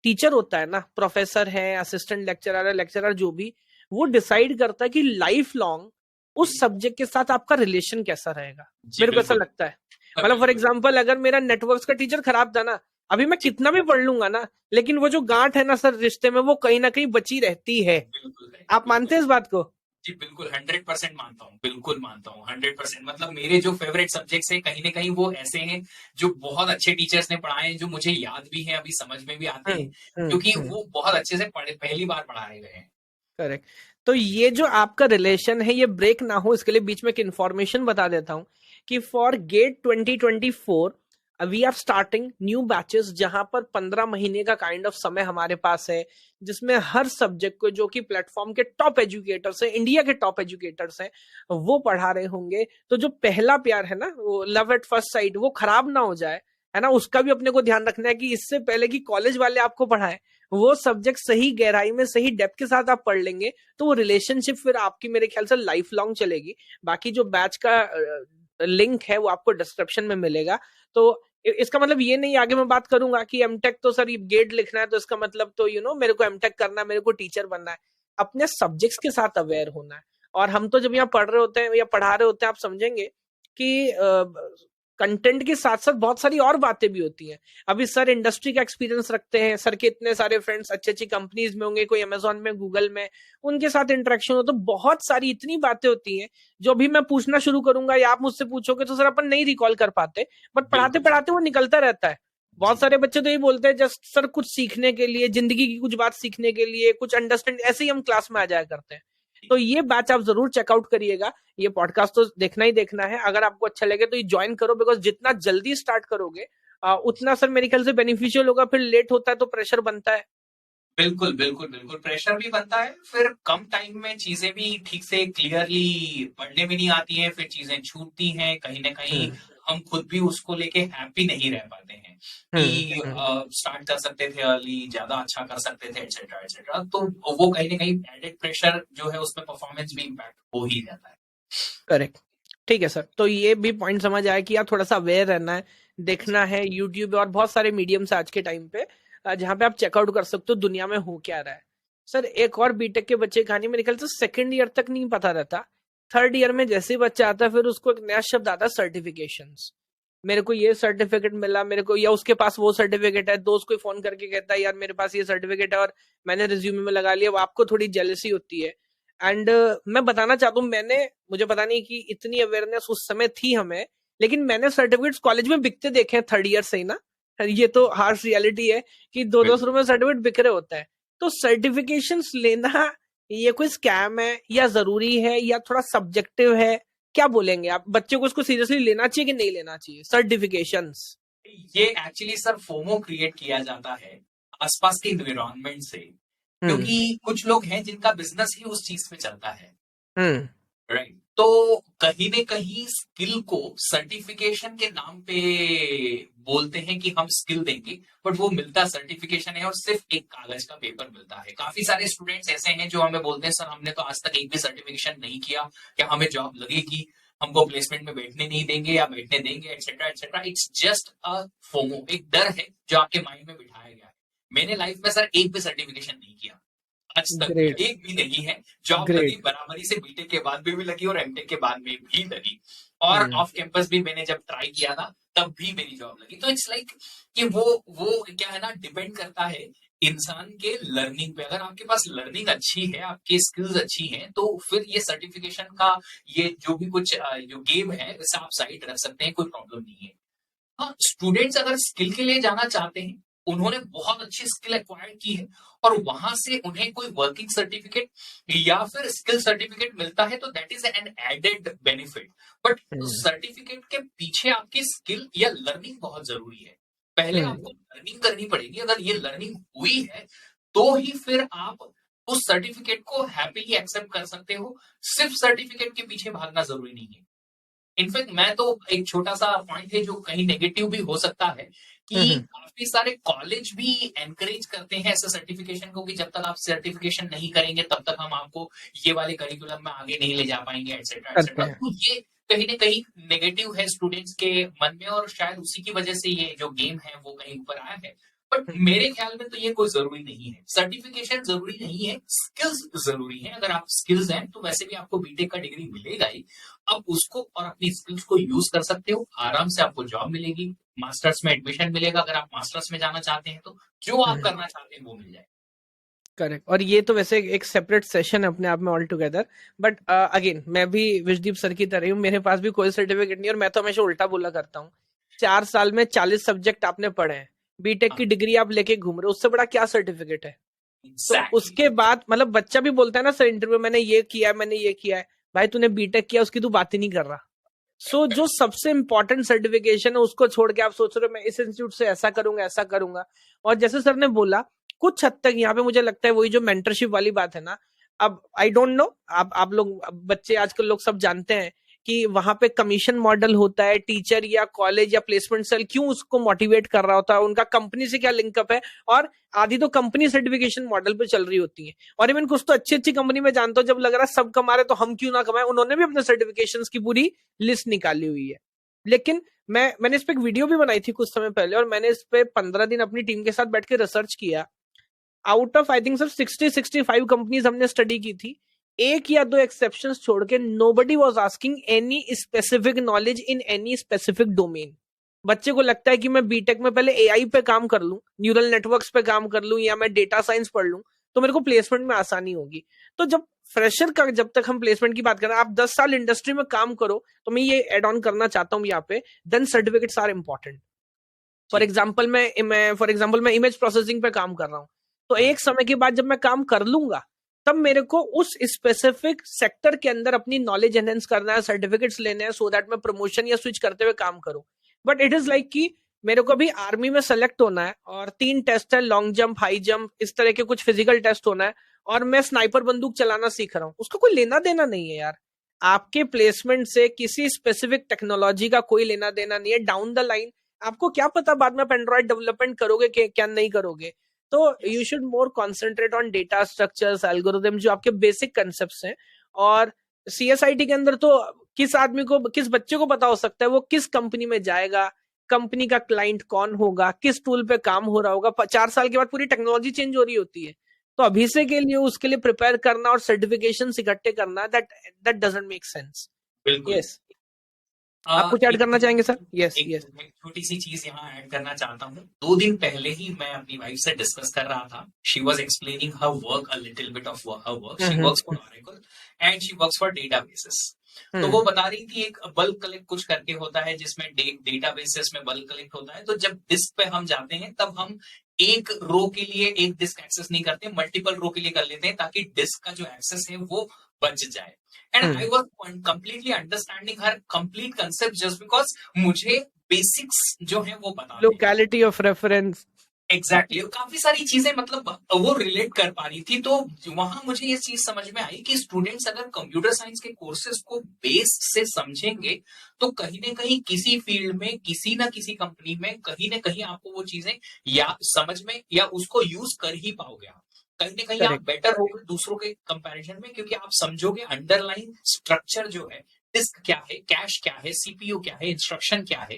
टीचर होता है ना, प्रोफेसर है, असिस्टेंट लेक्चरर है, लेक्चरर जो भी, वो डिसाइड करता है कि लाइफ लॉन्ग उस सब्जेक्ट के साथ आपका रिलेशन कैसा रहेगा। मेरे को ऐसा लगता है, मतलब फॉर एग्जाम्पल अगर मेरा नेटवर्क्स का टीचर खराब था ना, अभी मैं कितना भी पढ़ लूंगा ना, लेकिन वो जो गांठ है ना सर रिश्ते में, वो कहीं ना कहीं बची रहती है। आप मानते हैं इस बात को? जी बिल्कुल 100% मानता हूँ, बिल्कुल मानता हूँ 100%। मतलब मेरे जो फेवरेट सब्जेक्ट्स हैं कहीं ना कहीं वो ऐसे हैं जो बहुत अच्छे टीचर्स ने पढ़ाए हैं, जो मुझे याद भी है, अभी समझ में भी आते हैं, क्योंकि वो बहुत अच्छे से पहली बार पढ़ाए गए हैं। करेक्ट। तो ये जो आपका रिलेशन है ये ब्रेक ना हो, इसके लिए बीच में एक इन्फॉर्मेशन बता देता हूँ कि for GATE 2024 we are starting new batches, जहां पर 15 महीने का काइंड ऑफ समय हमारे पास है, जिसमें हर सब्जेक्ट को, जो कि प्लेटफॉर्म के टॉप एजुकेटर्स हैं, इंडिया के टॉप एजुकेटर्स हैं, वो पढ़ा रहे होंगे। तो जो पहला प्यार है ना, वो लव एट फर्स्ट साइट, वो खराब ना हो जाए, है ना, उसका भी अपने को ध्यान रखना है कि इससे पहले कि कॉलेज वाले आपको पढ़ाएं, वो सब्जेक्ट सही गहराई में, सही डेप्थ के साथ आप पढ़ लेंगे, तो वो रिलेशनशिप फिर आपकी मेरे ख्याल से लाइफ लॉन्ग चलेगी। बाकी जो बैच का लिंक है वो आपको डिस्क्रिप्शन में मिलेगा। तो इसका मतलब ये नहीं आगे मैं बात करूंगा कि एमटेक तो सर गेट लिखना है, तो इसका मतलब तो मेरे को एमटेक करना है, मेरे को टीचर बनना है। अपने सब्जेक्ट्स के साथ अवेयर होना है। और हम तो जब यहाँ पढ़ रहे होते हैं या पढ़ा रहे होते हैं, आप समझेंगे कि कंटेंट के साथ साथ बहुत सारी और बातें भी होती हैं। अभी सर इंडस्ट्री का एक्सपीरियंस रखते हैं, सर के इतने सारे फ्रेंड्स अच्छी अच्छी कंपनीज में होंगे, कोई अमेजोन में, गूगल में, उनके साथ इंटरेक्शन हो, तो बहुत सारी इतनी बातें होती हैं जो अभी मैं पूछना शुरू करूंगा या आप मुझसे पूछोगे तो सर अपन नहीं रिकॉल कर पाते, बट पढ़ाते पढ़ाते वो निकलता रहता है। बहुत सारे बच्चे तो ये बोलते हैं जस्ट सर कुछ सीखने के लिए, जिंदगी की कुछ बात सीखने के लिए, कुछ अंडरस्टैंड, ऐसे ही हम क्लास में आ जाया करते हैं। तो ये बैच आप जरूर चेकआउट करिएगा। ये पॉडकास्ट तो देखना ही देखना है, अगर आपको अच्छा लगे तो ये ज्वाइन करो, बिकॉज जितना जल्दी स्टार्ट करोगे उतना सर मेरे ख्याल से बेनिफिशियल होगा। फिर लेट होता है तो प्रेशर बनता है। बिल्कुल बिल्कुल बिल्कुल, प्रेशर भी बनता है, फिर कम टाइम में चीजें भी ठीक से क्लियरली पढ़ने में नहीं आती हैं, फिर चीजें छूटती हैं, कहीं ना कहीं हम खुद भी उसको लेके हैप्पी नहीं रह पाते हैं कि स्टार्ट कर सकते थे अर्ली, ज्यादा अच्छा कर सकते थे, एटसेट्रा एटसेट्रा। तो वो कहीं ना कहीं एडेड प्रेशर जो है उसमें परफॉर्मेंस भी इम्पैक्ट हो ही जाता है। करेक्ट। ठीक है सर, तो ये भी पॉइंट समझ आया कि आप थोड़ा सा अवेयर रहना है, देखना है यूट्यूब और बहुत सारे मीडियम्स आज के टाइम पे, जहाँ पे आप चेकआउट कर सकते हो दुनिया में हो क्या रहा है। सर एक और बीटेक के बच्चे कहानी, मेरे ख्याल से सेकंड ईयर तक नहीं पता रहता, थर्ड ईयर में जैसे ही बच्चा आता है फिर उसको एक नया शब्द आता है सर्टिफिकेशंस। मेरे को ये सर्टिफिकेट मिला, मेरे को, या उसके पास वो सर्टिफिकेट है, दोस्त कोई फोन करके कहता है यार मेरे पास ये सर्टिफिकेट है और मैंने रिज्यूमे में लगा लिया, वो आपको थोड़ी जेलसी होती है। एंड मैं बताना चाहता हूँ, मुझे पता नहीं कि इतनी अवेयरनेस उस समय थी हमें, लेकिन मैंने सर्टिफिकेट्स कॉलेज में बिकते देखे हैं थर्ड ईयर से ही ना। ये तो हार्श रियलिटी है कि 200 रुपए सर्टिफिकेट बिक रहे होता है। तो सर्टिफिकेशंस लेना ये कोई स्कैम है या जरूरी है या थोड़ा सब्जेक्टिव है? क्या बोलेंगे आप? बच्चों को इसको सीरियसली लेना चाहिए कि नहीं लेना चाहिए सर्टिफिकेशंस? ये एक्चुअली सर फोमो क्रिएट किया जाता है आसपास के इन्वायरमेंट से, क्योंकि कुछ लोग हैं जिनका बिजनेस ही उस चीज पे चलता है, राइट। तो कहीं न कहीं स्किल को सर्टिफिकेशन के नाम पे बोलते हैं कि हम स्किल देंगे, बट वो मिलता सर्टिफिकेशन है और सिर्फ एक कागज का पेपर मिलता है। काफी सारे स्टूडेंट्स ऐसे हैं जो हमें बोलते हैं सर हमने तो आज तक एक भी सर्टिफिकेशन नहीं किया, क्या हमें जॉब लगेगी, हमको प्लेसमेंट में बैठने नहीं देंगे या बैठने देंगे, etcetera etcetera. It's just a FOMO, एक डर है जो आपके माइंड में बिठाया गया है। मैंने लाइफ में सर एक भी सर्टिफिकेशन नहीं किया आज तक, ग्रेट, एक भी नहीं है। जॉब लगी ग्रेट। बराबरी से, बीटेक के बाद में भी लगी और एमटेक के बाद में भी लगी, और ऑफ कैंपस भी मैंने जब ट्राई किया था तब भी मेरी जॉब लगी। तो इट्स लाइक कि वो क्या है ना, डिपेंड करता है इंसान के लर्निंग पे। अगर आपके पास लर्निंग अच्छी है, आपकी स्किल्स अच्छी हैं, तो फिर ये सर्टिफिकेशन का ये जो भी कुछ जो गेम है वैसे आप साइड रख सकते हैं, कोई प्रॉब्लम नहीं है। हाँ, स्टूडेंट्स अगर स्किल के लिए जाना चाहते हैं, उन्होंने बहुत अच्छी स्किल एक्वायर की है और वहां से उन्हें कोई वर्किंग सर्टिफिकेट या फिर स्किल सर्टिफिकेट मिलता है, तो that is an added benefit. But certificate के पीछे आपकी स्किल या लर्निंग बहुत जरूरी है। पहले आपको लर्निंग करनी पड़ेगी। अगर ये लर्निंग हुई है तो ही फिर आप उस सर्टिफिकेट को हैप्पीली एक्सेप्ट कर सकते हो। सिर्फ सर्टिफिकेट के पीछे भागना जरूरी नहीं है। इनफैक्ट मैं तो एक छोटा सा पॉइंट है जो कहीं नेगेटिव भी हो सकता है कि काफी सारे कॉलेज भी एनकरेज करते हैं ऐसे सर्टिफिकेशन को कि जब तक आप सर्टिफिकेशन नहीं करेंगे तब तक हम आपको ये वाले करिकुलम में आगे नहीं ले जा पाएंगे, एक्सेट्रा एक्सेट्रा। तो ये कहीं ना कहीं नेगेटिव है स्टूडेंट्स के मन में, और शायद उसी की वजह से ये जो गेम है वो कहीं ऊपर आया है। बट मेरे ख्याल में तो ये कोई जरूरी नहीं है, सर्टिफिकेशन जरूरी नहीं है, स्किल्स जरूरी है। अगर आप स्किल्स हैं तो वैसे भी आपको बीटेक का डिग्री मिलेगा ही, आप उसको और अपनी स्किल्स को यूज कर सकते हो, आराम से आपको जॉब मिलेगी, मास्टर्स में एडमिशन मिलेगा अगर आप मास्टर्स में जाना चाहते हैं तो, जो आप करना चाहते हैं वो मिल जाए। करेक्ट। और ये तो वैसे एक सेपरेट सेशन है अपने आप में ऑल टुगेदर। बट अगेन मैं भी विशदीप सर की तरह हूँ, मेरे पास भी कोई सर्टिफिकेट नहीं, और मैं तो हमेशा उल्टा बोला करता हूँ। 4 साल में 40 सब्जेक्ट आपने पढ़े हैं, बीटेक की डिग्री आप लेके घूम रहे हो, उससे बड़ा क्या सर्टिफिकेट है? तो उसके बाद मतलब बच्चा भी बोलता है ना सर इंटरव्यू, मैंने ये किया है, मैंने ये किया है। भाई तूने बीटेक किया, उसकी तू बात ही नहीं कर रहा। सो जो सबसे इंपॉर्टेंट सर्टिफिकेशन है उसको छोड़ के आप सोच रहे हो मैं इस इंस्टीट्यूट से ऐसा करूंगा, ऐसा करूंगा। और जैसे सर ने बोला, कुछ हद तक यहाँ पे मुझे लगता है वही जो मेंटरशिप वाली बात है ना। अब आई डोंट नो, आप लोग बच्चे आजकल लोग सब जानते हैं कि वहां पे कमीशन मॉडल होता है, टीचर या कॉलेज या प्लेसमेंट सेल क्यों उसको मोटिवेट कर रहा होता है, उनका कंपनी से क्या लिंकअप है। और आधी तो कंपनी सर्टिफिकेशन मॉडल पे चल रही होती है। और इवन कुछ तो अच्छी अच्छी कंपनी में जानता हूँ, जब लग रहा है सब कमा रहे तो हम क्यों ना कमाए, उन्होंने भी अपने सर्टिफिकेशंस की पूरी लिस्ट निकाली हुई है। लेकिन मैंने इस पे एक वीडियो भी बनाई थी कुछ समय पहले, और मैंने इस पे 15 दिन अपनी टीम के साथ बैठ के रिसर्च किया। Out of I think sir 60-65 companies हमने स्टडी की थी। एक या दो एक्सेप्शंस छोड़ के nobody was asking any specific knowledge in any specific domain. बच्चे को लगता है कि मैं बीटेक में पहले एआई पे काम कर लूं, न्यूरल नेटवर्क्स पे काम कर लूं, या मैं डेटा साइंस पढ़ लूं तो मेरे को प्लेसमेंट में आसानी होगी। तो जब फ्रेशर का, जब तक हम प्लेसमेंट की बात करें, आप 10 साल इंडस्ट्री में काम करो, तो मैं ये एड ऑन करना चाहता हूँ यहाँ पे, then certificates are important. For example मैं इमेज प्रोसेसिंग पे काम कर रहा हूँ, तो एक समय के बाद जब मैं काम कर लूंगा तब मेरे को उस स्पेसिफिक सेक्टर के अंदर अपनी नॉलेज एनहेंस करना है, सर्टिफिकेट्स लेने हैं, सो दैट मैं प्रमोशन या स्विच करते हुए काम करूं। बट इट इज लाइक कि मेरे को भी आर्मी में सेलेक्ट होना है और 3 टेस्ट है, लॉन्ग जंप, हाई जंप, इस तरह के कुछ फिजिकल टेस्ट होना है, और मैं स्नाइपर बंदूक चलाना सीख रहा हूँ। उसका कोई लेना देना नहीं है यार। आपके प्लेसमेंट से किसी स्पेसिफिक टेक्नोलॉजी का कोई लेना देना नहीं है। डाउन द लाइन आपको क्या पता बाद में आप एंड्रॉइड डेवलपमेंट करोगे कि क्या नहीं करोगे। तो you should more concentrate on data structures, algorithm, जो आपके बेसिक कंसेप्ट्स हैं। और सीएसआईटी के अंदर तो किस आदमी को, किस बच्चे को पता हो सकता है वो किस कंपनी में जाएगा, कंपनी का क्लाइंट कौन होगा, किस टूल पे काम हो रहा होगा। 4 साल के बाद पूरी टेक्नोलॉजी चेंज हो रही होती है। तो अभी से के लिए उसके लिए प्रिपेयर करना और सर्टिफिकेशन इकट्ठे करना, दैट डजंट मेक सेंस। बिल्कुल। यस। आप कुछ ऐड करना चाहेंगे सर? यस, एक यस। एक छोटी सी चीज यहाँ ऐड करना चाहता हूँ। 2 दिन पहले ही मैं अपनी वाइफ से डिस्कस कर रहा था। She was explaining her work, a little bit of her work. She hmm, works for oracle and she works for databases. तो हम्म, वो बता रही थी एक बल्क कलेक्ट कुछ करके होता है जिसमें डेटाबेसेस में बल्क कलेक्ट होता है। तो जब डिस्क पे हम जाते हैं तब हम एक रो के लिए एक डिस्क एक्सेस नहीं करते, मल्टीपल रो के लिए कर लेते हैं ताकि डिस्क का जो एक्सेस है वो बच जाए। And I hmm. Was completely understanding her complete concept just because मुझे बेसिक्स जो है वो पता थे। Locality of reference. Exactly exactly. काफी सारी चीजें मतलब वो रिलेट कर पा रही थी। तो वहां मुझे ये चीज समझ में आई कि स्टूडेंट्स अगर कंप्यूटर साइंस के कोर्सेज को बेस से समझेंगे तो कहीं ना कहीं किसी फील्ड में किसी ना किसी कंपनी में कहीं ना कहीं आपको वो चीजें या समझ में या उसको यूज कर ही पाओगे। आप कहीं ना कहीं आप करेक्ट। बेटर होगे दूसरों के कंपैरिजन में, क्योंकि आप समझोगे अंडरलाइन स्ट्रक्चर जो है, डिस्क क्या है, कैश क्या है, सीपीयू क्या है, इंस्ट्रक्शन क्या है,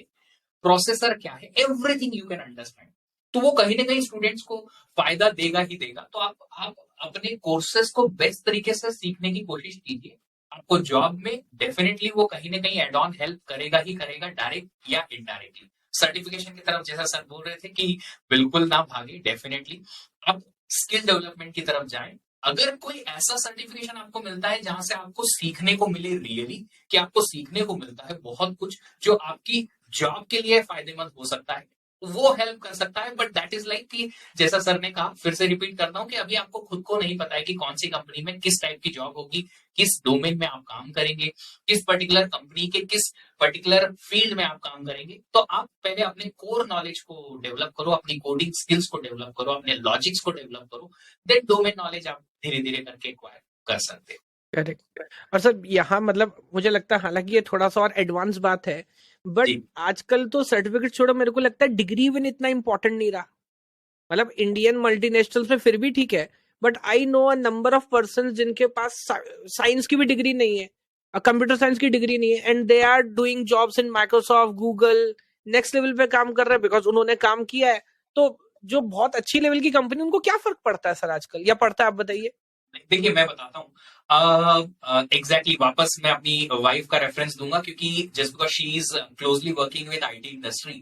प्रोसेसर क्या है, एवरीथिंग यू कैन अंडरस्टैंड। तो वो कहीं ना कहीं स्टूडेंट्स को फायदा देगा ही देगा। तो आप अपने कोर्सेज को बेस्ट तरीके से सीखने की कोशिश कीजिए। आपको जॉब में डेफिनेटली वो कहीं ना कहीं एड ऑन हेल्प करेगा ही करेगा, डायरेक्ट या इनडायरेक्टली। सर्टिफिकेशन की तरफ जैसा सर बोल रहे थे कि बिल्कुल ना भागे, डेफिनेटली आप स्किल डेवलपमेंट की तरफ जाएं। अगर कोई ऐसा सर्टिफिकेशन आपको मिलता है जहां से आपको सीखने को मिले रियली, कि आपको सीखने को मिलता है बहुत कुछ जो आपकी जॉब के लिए फायदेमंद हो सकता है, वो हेल्प कर सकता है। बट दैट इज लाइक कि जैसा सर ने कहा, फिर से रिपीट करता हूं कि अभी आपको खुद को नहीं पता है कि कौन सी कंपनी में किस टाइप की जॉब होगी, किस डोमेन में आप काम करेंगे, किस पर्टिकुलर कंपनी के किस पर्टिकुलर फील्ड में आप काम करेंगे। तो आप पहले अपने कोर नॉलेज को डेवलप करो, अपनी कोडिंग स्किल्स को डेवलप करो, अपने लॉजिक्स को डेवलप करो, देन डोमेन नॉलेज आप धीरे धीरे करके एक्वायर कर सकते हो। करेक्ट। और सर यहाँ मतलब मुझे लगता है, हालांकि ये थोड़ा सा और एडवांस बात है, बट जी आजकल तो सर्टिफिकेट छोड़ो, मेरे को लगता है डिग्री इवन इतना इंपॉर्टेंट नहीं रहा। मतलब इंडियन मल्टीनेशनल्स में फिर भी ठीक है, but I know a number of person जिनके पास साइंस की भी डिग्री नहीं है, कंप्यूटर साइंस की डिग्री नहीं है, and they are doing jobs in Microsoft, Google, next level पे काम कर रहे हैं बिकॉज उन्होंने काम किया है। तो जो बहुत अच्छी लेवल की कंपनी, उनको क्या फर्क पड़ता है सर आजकल, या पड़ता है, आप बताइए। देखिए मैं बताता हूँ। एग्जैक्टली वापस मैं अपनी वाइफ का रेफरेंस दूंगा, क्योंकि just because she is closely working with IT industry.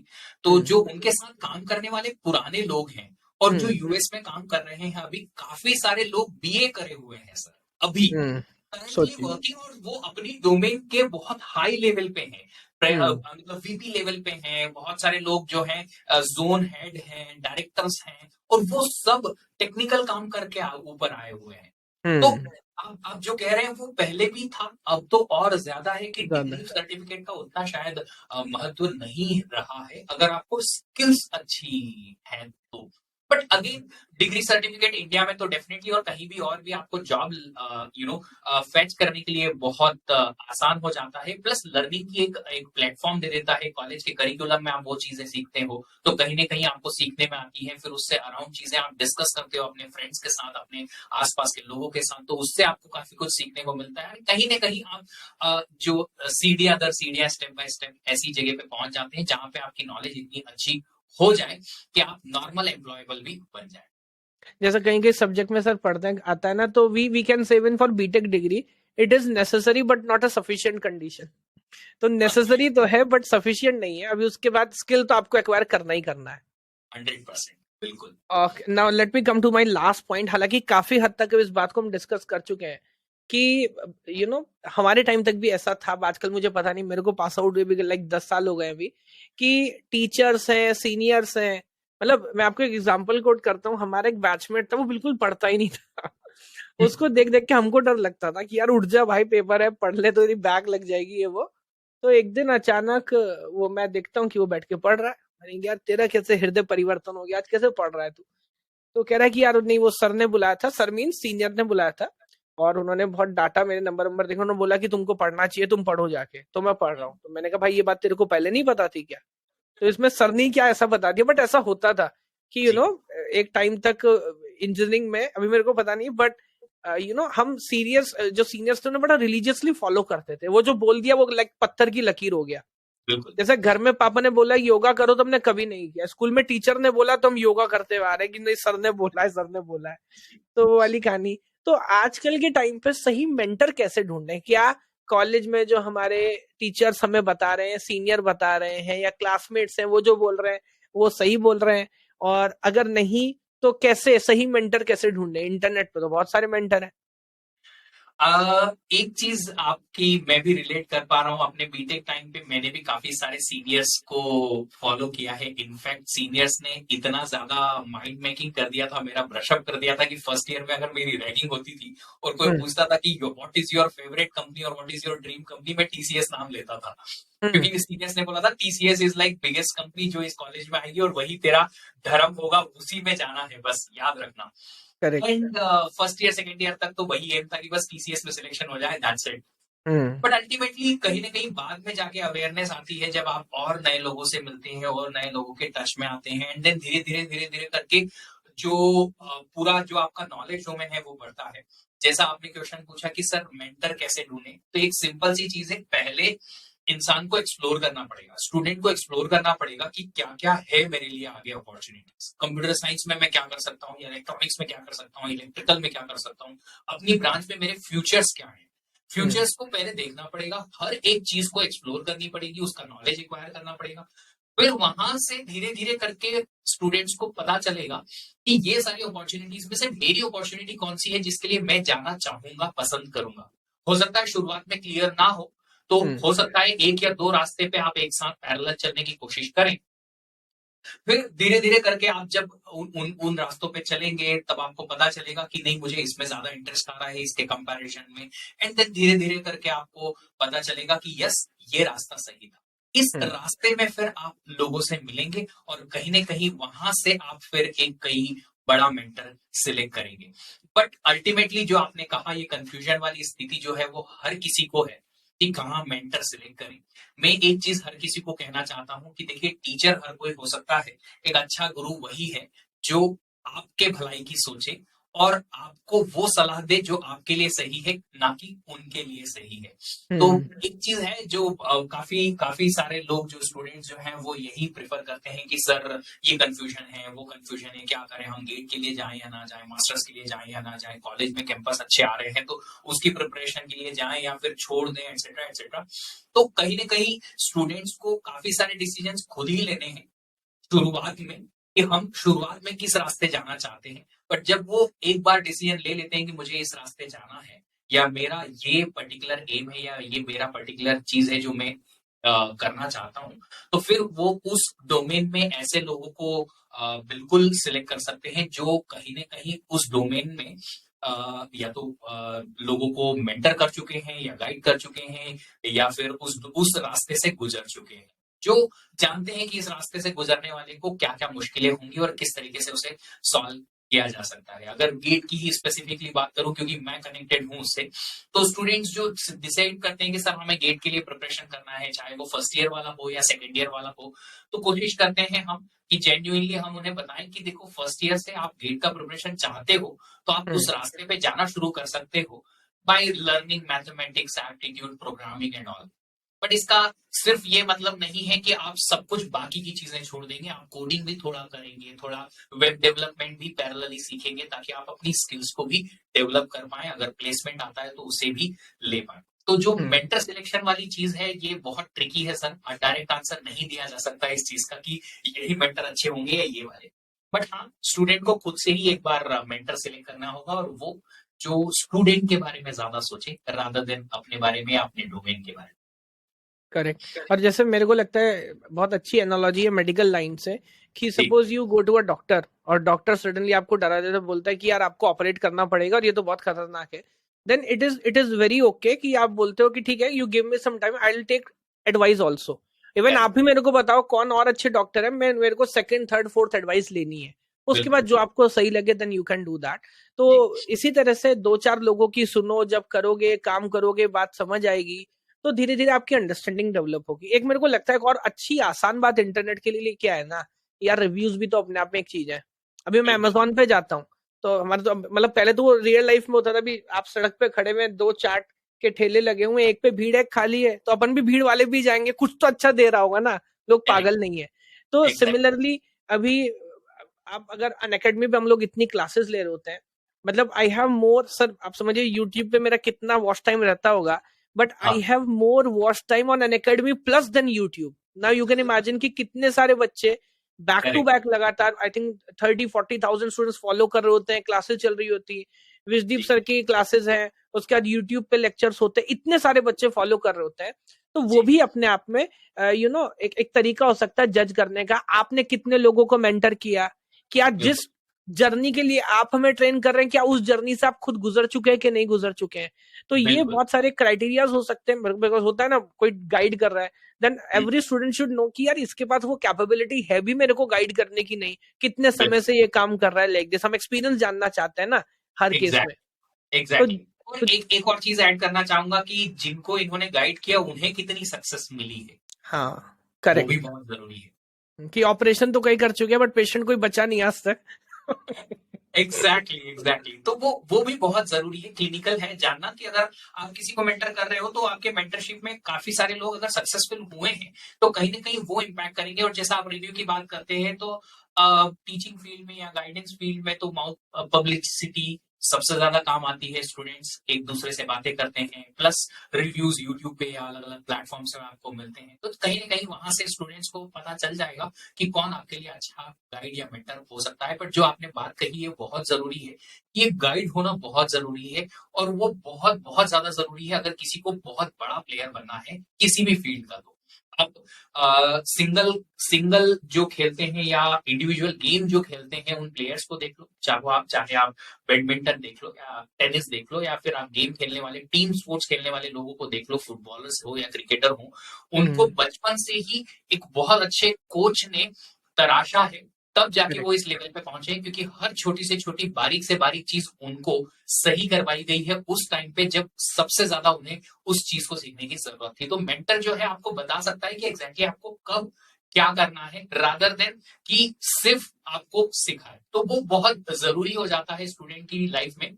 तो हम्म, जो उनके साथ काम करने वाले पुराने लोग हैं और जो हम्म, यूएस में काम कर रहे हैं अभी, काफी सारे लोग बीए करे हुए हैं सर अभी हम्म। करंटली सोचिए। वर्किंग, और वो अपनी डोमेन के बहुत हाई लेवल पे हैं। हम्म, मतलब वीपी लेवल पे हैं बहुत सारे लोग जो हैं, जोन हेड हैं, डायरेक्टर्स हैं, और वो सब टेक्निकल काम करके ऊपर आए हुए हैं। तो हम्म। आप जो कह रहे हैं वो पहले भी था, अब तो और ज्यादा है कि ज्यादा। डिग्री सर्टिफिकेट का उतना शायद महत्व नहीं रहा है अगर आपको स्किल्स अच्छी है तो। But again degree certificate India में तो डेफिनेटली और कहीं भी और भी आपको जॉब फेच करने के लिए बहुत आसान हो जाता है। प्लस लर्निंग की एक प्लेटफॉर्म दे देता है। कॉलेज के करिकुलम में आप वो चीजें सीखते हो तो कहीं ना कहीं आपको सीखने में आती है, फिर उससे अराउंड चीजें आप डिस्कस करते हो अपने फ्रेंड्स के साथ, अपने आसपास के लोगों के साथ, तो उससे आपको काफी कुछ सीखने को मिलता है। कहीं ना कहीं आप जो सीढ़ियां दर सीढ़ियां, स्टेप बाय स्टेप ऐसी जगह पे पहुंच जाते हैं जहां पे आपकी नॉलेज इतनी अच्छी हो जाए कि आप नॉर्मल एम्प्लॉयबल भी बन जाए। जैसा कहीं कहीं सब्जेक्ट में सर पढ़ते हैं आता है ना, तो we can say even for BTech degree it is necessary but not a sufficient condition. तो नेसेसरी तो है बट सफिशिएंट नहीं है। अभी उसके बाद स्किल तो आपको एक्वायर करना ही करना है। 100% बिल्कुल। Now let me come to my last point. हालांकि काफी हद तक इस बात को हम डिस्कस कर चुके हैं कि हमारे टाइम तक भी ऐसा था। आजकल मुझे पता नहीं, मेरे को पास आउट हुए भी लाइक 10 साल हो गए अभी, कि टीचर्स हैं, सीनियर्स हैं। मतलब मैं आपको एक एग्जांपल कोट करता हूँ। हमारा एक बैचमेट था, वो बिल्कुल पढ़ता ही नहीं था। उसको देख देख के हमको डर लगता था कि यार उठ जा भाई, पेपर है, पढ़ ले तो तेरी बैग लग जाएगी ये वो। तो एक दिन अचानक वो मैं देखता हूँ कि वो बैठ के पढ़ रहा है। मैंने कहा, यार तेरा कैसे हृदय परिवर्तन हो गया, आज कैसे पढ़ रहा है तू? तो कह रहा है कि यार नहीं, वो सर ने बुलाया था, सर मीन सीनियर ने बुलाया था, और उन्होंने बहुत डांटा, मेरे नंबर नंबर देखा, उन्होंने बोला कि तुमको पढ़ना चाहिए, तुम पढ़ो जाके। तो मैं पढ़ रहा हूँ। तो मैंने कहा भाई ये बात तेरे को पहले नहीं पता थी क्या? तो इसमें सर ने क्या ऐसा बता दिया, बट ऐसा होता था कि जी एक टाइम तक इंजीनियरिंग में, अभी मेरे को पता नहीं, बट हम सीरियस जो सीनियर्स थे उन्हें बड़ा रिलीजियसली फॉलो करते थे। वो जो बोल दिया वो लाइक पत्थर की लकीर हो गया। बिल्कुल। जैसे घर में पापा ने बोला योगा करो तो हमने कभी नहीं किया, स्कूल में टीचर ने बोला तो हम योगा करते हुए आ रहे हैं कि नहीं सर ने बोला है, सर ने बोला है। तो वो वाली कहानी। तो आजकल के टाइम पे सही मेंटर कैसे ढूंढे? क्या कॉलेज में जो हमारे टीचर्स हमें बता रहे हैं, सीनियर बता रहे हैं या क्लासमेट्स हैं, वो जो बोल रहे हैं वो सही बोल रहे हैं, और अगर नहीं तो कैसे सही मेंटर कैसे ढूंढे? इंटरनेट पे तो बहुत सारे मेंटर हैं। एक चीज आपकी मैं भी रिलेट कर पा रहा हूँ, अपने बीटेक टाइम पे मैंने भी काफी सारे सीनियर्स को फॉलो किया है। इनफैक्ट सीनियर्स ने इतना ज्यादा माइंड मेकिंग कर दिया था, मेरा ब्रशअप कर दिया था कि फर्स्ट ईयर में अगर मेरी रैगिंग होती थी और कोई हम्म। पूछता था कि what is your favourite company और what is your dream company, मैं टीसीएस नाम लेता था। हम्म। क्योंकि सीनियर्स ने बोला था TCS is like biggest company जो इस कॉलेज में आएगी और वही तेरा धर्म होगा, उसी में जाना है, बस याद रखना। Correct. And first year second year तक तो वही एम था कि बस टीसीएस में सिलेक्शन हो जाए, that's it. Hmm. But ultimately कहीं ना कहीं बाद में जाके अवेयरनेस आती है, जब आप और नए लोगों से मिलते हैं और नए लोगों के टच में आते हैं, एंड देन धीरे धीरे धीरे धीरे करके जो पूरा जो आपका नॉलेज डोमेन है वो बढ़ता है। जैसा आपने क्वेश्चन पूछा कि सर मेंटर कैसे ढूंढे, तो एक सिंपल सी चीज है, पहले इंसान को एक्सप्लोर करना पड़ेगा, स्टूडेंट को एक्सप्लोर करना पड़ेगा कि क्या क्या है मेरे लिए आगे अपॉर्चुनिटीज। कंप्यूटर साइंस में मैं क्या कर सकता हूँ, इलेक्ट्रॉनिक्स में क्या कर सकता हूँ, इलेक्ट्रिकल में क्या कर सकता हूँ, अपनी ब्रांच में मेरे फ्यूचर्स क्या है। फ्यूचर्स को पहले देखना पड़ेगा, हर एक चीज को एक्सप्लोर करनी पड़ेगी, उसका नॉलेज एक्वायर करना पड़ेगा। फिर वहां से धीरे धीरे करके स्टूडेंट्स को पता चलेगा कि ये सारी अपॉर्चुनिटीज में से मेरी अपॉर्चुनिटी कौन सी है जिसके लिए मैं जाना चाहूंगा, पसंद करूंगा। हो सकता है शुरुआत में क्लियर ना हो, तो हो सकता है एक या दो रास्ते पे आप एक साथ पैरेलल चलने की कोशिश करें। फिर धीरे धीरे करके आप जब उन रास्तों पे चलेंगे, तब आपको पता चलेगा कि नहीं मुझे इसमें ज्यादा इंटरेस्ट आ रहा है इसके कंपैरिजन में। एंड देन धीरे धीरे करके आपको पता चलेगा कि यस ये रास्ता सही था। इस रास्ते में फिर आप लोगों से मिलेंगे और कहीं ना कहीं वहां से आप फिर एक कहीं बड़ा मेंटर सिलेक्ट करेंगे। बट अल्टीमेटली जो आपने कहा, ये कंफ्यूजन वाली स्थिति जो है वो हर किसी को है कि कहाँ मेंटर सिलेक्ट करें। मैं एक चीज हर किसी को कहना चाहता हूँ कि देखिए, टीचर हर कोई हो सकता है, एक अच्छा गुरु वही है जो आपके भलाई की सोचे और आपको वो सलाह दे जो आपके लिए सही है, ना कि उनके लिए सही है। तो एक चीज है जो काफी काफी सारे लोग जो स्टूडेंट्स जो हैं वो यही प्रेफर करते हैं कि सर ये कंफ्यूजन है, वो कंफ्यूजन है, क्या करें, हम गेट के लिए जाएं या ना जाएं, मास्टर्स के लिए जाएं या ना जाएं, कॉलेज में कैंपस अच्छे आ रहे हैं तो उसकी प्रिपरेशन के लिए जाएं या फिर छोड़ दें, एक्सेट्रा एक्सेट्रा। तो कहीं ना कहीं स्टूडेंट्स को काफी सारे डिसीजंस खुद ही लेने हैं शुरुआत में, कि हम शुरुआत में किस रास्ते जाना चाहते हैं। बट जब वो एक बार डिसीजन ले लेते हैं कि मुझे इस रास्ते जाना है, या मेरा ये पर्टिकुलर एम है, या ये मेरा पर्टिकुलर चीज है जो मैं करना चाहता हूँ, तो फिर वो उस डोमेन में ऐसे लोगों को बिल्कुल सिलेक्ट कर सकते हैं जो कहीं ना कहीं उस डोमेन में या तो लोगों को मेंटर कर चुके हैं या गाइड कर चुके हैं, या फिर उस रास्ते से गुजर चुके हैं, जो जानते हैं कि इस रास्ते से गुजरने वाले को क्या क्या मुश्किलें होंगी और किस तरीके से उसे सॉल्व किया जा सकता है। अगर गेट की ही स्पेसिफिकली बात करूं, क्योंकि मैं कनेक्टेड हूं उससे, तो स्टूडेंट्स जो डिसाइड करते हैं कि सर हमें गेट के लिए प्रिपरेशन करना है, चाहे वो फर्स्ट ईयर वाला हो या सेकेंड ईयर वाला हो, तो कोशिश करते हैं हम कि जेन्युइनली हम उन्हें बताएं कि देखो, फर्स्ट ईयर से आप गेट का प्रिपरेशन चाहते हो तो आप उस रास्ते पे जाना शुरू कर सकते हो by learning mathematics, aptitude, programming and all. But इसका सिर्फ ये मतलब नहीं है कि आप सब कुछ बाकी की चीजें छोड़ देंगे, आप कोडिंग भी थोड़ा करेंगे, थोड़ा वेब डेवलपमेंट भी पैरेलली सीखेंगे, ताकि आप अपनी स्किल्स को भी डेवलप कर पाए, अगर प्लेसमेंट आता है तो उसे भी ले पाए। तो जो मेंटर सिलेक्शन वाली चीज है ये बहुत ट्रिकी है सर, डायरेक्ट आंसर नहीं दिया जा सकता इस चीज का कि यही मेंटर अच्छे होंगे या ये वाले। बट हाँ, स्टूडेंट को खुद से ही एक बार मेंटर सिलेक्ट करना होगा, और वो जो स्टूडेंट के बारे में ज्यादा सोचे रादर देन अपने बारे में, अपने डोमेन के बारे में। करेक्ट। और जैसे मेरे को लगता है बहुत अच्छी एनालॉजी है मेडिकल लाइन से, कि suppose you go to a doctor और डॉक्टर सडनली आपको डरा देता, बोलता है कि यार आपको ऑपरेट करना पड़ेगा और ये तो बहुत खतरनाक है, then it is very okay कि आप बोलते हो कि ठीक है, you give me some time, I will take advice also. Even आप ही मेरे को बताओ कौन और अच्छे डॉक्टर है, मैं मेरे को सेकंड थर्ड फोर्थ एडवाइस लेनी है, उसके बाद जो आपको सही लगे then you can do that. तो इसी तरह से दो चार लोगों की सुनो, जब करोगे काम करोगे बात समझ आएगी, तो धीरे धीरे आपकी अंडरस्टैंडिंग डेवलप होगी। एक मेरे को लगता है एक और अच्छी आसान बात इंटरनेट के लिए क्या है ना यार, रिव्यूज भी तो अपने आप में एक चीज है। अभी मैं अमेजोन पे जाता हूँ तो हमारे तो मतलब पहले तो वो रियल लाइफ में होता था, अभी आप सड़क पे खड़े में दो चाट के ठेले लगे हुए, एक पे भीड़ है खाली है, तो अपन भी भीड़ वाले भी जाएंगे, कुछ तो अच्छा दे रहा होगा ना, लोग पागल नहीं है। तो सिमिलरली अभी आप अगर अनअकैडमी पे हम लोग इतनी क्लासेस ले रहे होते हैं, मतलब आई हैव मोर सर, आप समझिए यूट्यूब पे मेरा कितना वॉच टाइम रहता होगा, but I हाँ have more watch time on Unacademy plus than YouTube. Now you can imagine कि कितने सारे बच्चे बैक टू करेक्ट बैक लगातार आई थिंक 30-40,000 स्टूडेंट्स फॉलो कर रहे होते हैं, क्लासेस चल रही होती है, विजदीप जी सर की क्लासेस हैं, उसके बाद यूट्यूब पे लेक्चर्स होते हैं, इतने सारे बच्चे फॉलो कर रहे होते हैं। तो वो जी भी अपने आप में एक तरीका हो सकता है जज करने का, आपने कितने लोगों को मेंटर किया, क्या बिल्कुल जिस जर्नी के लिए आप हमें ट्रेन कर रहे हैं क्या उस जर्नी से आप खुद गुजर चुके हैं कि नहीं गुजर चुके हैं। तो ये बिल्कुल बहुत सारे क्राइटेरियाज हो सकते हैं, बिकॉज होता है ना कोई गाइड कर रहा है, then hmm, every student should know कि यार इसके पास वो कैपेबिलिटी है भी मेरे को गाइड करने की, नहीं कितने समय बिल्कुल से ये काम कर रहा है, लाइक दिस हम एक्सपीरियंस जानना चाहते हैं ना हर केस में। एग्जैक्ट तो, एग्जैक्टली और तो एक और चीज ऐड करना चाहूंगा कि जिनको इन्होंने गाइड किया उन्हें कितनी सक्सेस मिली है हाँ वो भी करेक्ट, बहुत जरूरी है। कि ऑपरेशन तो कई कर चुके हैं बट पेशेंट कोई बचा नहीं आज तक। एग्जैक्टली तो वो भी बहुत जरूरी है, क्लिनिकल है जानना कि अगर आप किसी को मेंटर कर रहे हो तो आपके मेंटरशिप में काफी सारे लोग अगर सक्सेसफुल हुए हैं तो कहीं ना कहीं वो इम्पैक्ट करेंगे। और जैसा आप रिव्यू की बात करते हैं तो टीचिंग फील्ड में या गाइडेंस फील्ड में तो माउथ पब्लिसिटी सबसे ज्यादा काम आती है। स्टूडेंट्स एक दूसरे से बातें करते हैं, प्लस रिव्यूज यूट्यूब पे या अलग अलग प्लेटफॉर्म से आपको मिलते हैं, तो कहीं ना कहीं वहां से स्टूडेंट्स को पता चल जाएगा कि कौन आपके लिए अच्छा गाइड या मेंटर हो सकता है। बट जो आपने बात कही है बहुत जरूरी है, ये गाइड होना बहुत जरूरी है और वो बहुत बहुत ज्यादा जरूरी है अगर किसी को बहुत बड़ा प्लेयर बनना है किसी भी फील्ड का। तो आप सिंगल सिंगल जो खेलते हैं या इंडिविजुअल गेम जो खेलते हैं उन प्लेयर्स को देख लो, चाहे आप बैडमिंटन देख लो या टेनिस देख लो, या फिर आप गेम खेलने वाले टीम स्पोर्ट्स खेलने वाले लोगों को देख लो, फुटबॉलर्स हो या क्रिकेटर हो, उनको हम्म बचपन से ही एक बहुत अच्छे कोच ने तराशा है, तब जाके वो करेक्ट, इस लेवल पे पहुंचे हैं, क्योंकि हर छोटी से छोटी बारीक से बारीक चीज उनको सही करवाई गई है उस टाइम पे जब सबसे ज्यादा उन्हें उस चीज को सीखने की जरूरत थी। तो मेंटर जो है आपको बता सकता है कि एग्जैक्टली आपको कब क्या करना है, रादर देन कि सिर्फ आपको सिखाए। तो वो बहुत जरूरी हो जाता है स्टूडेंट की लाइफ में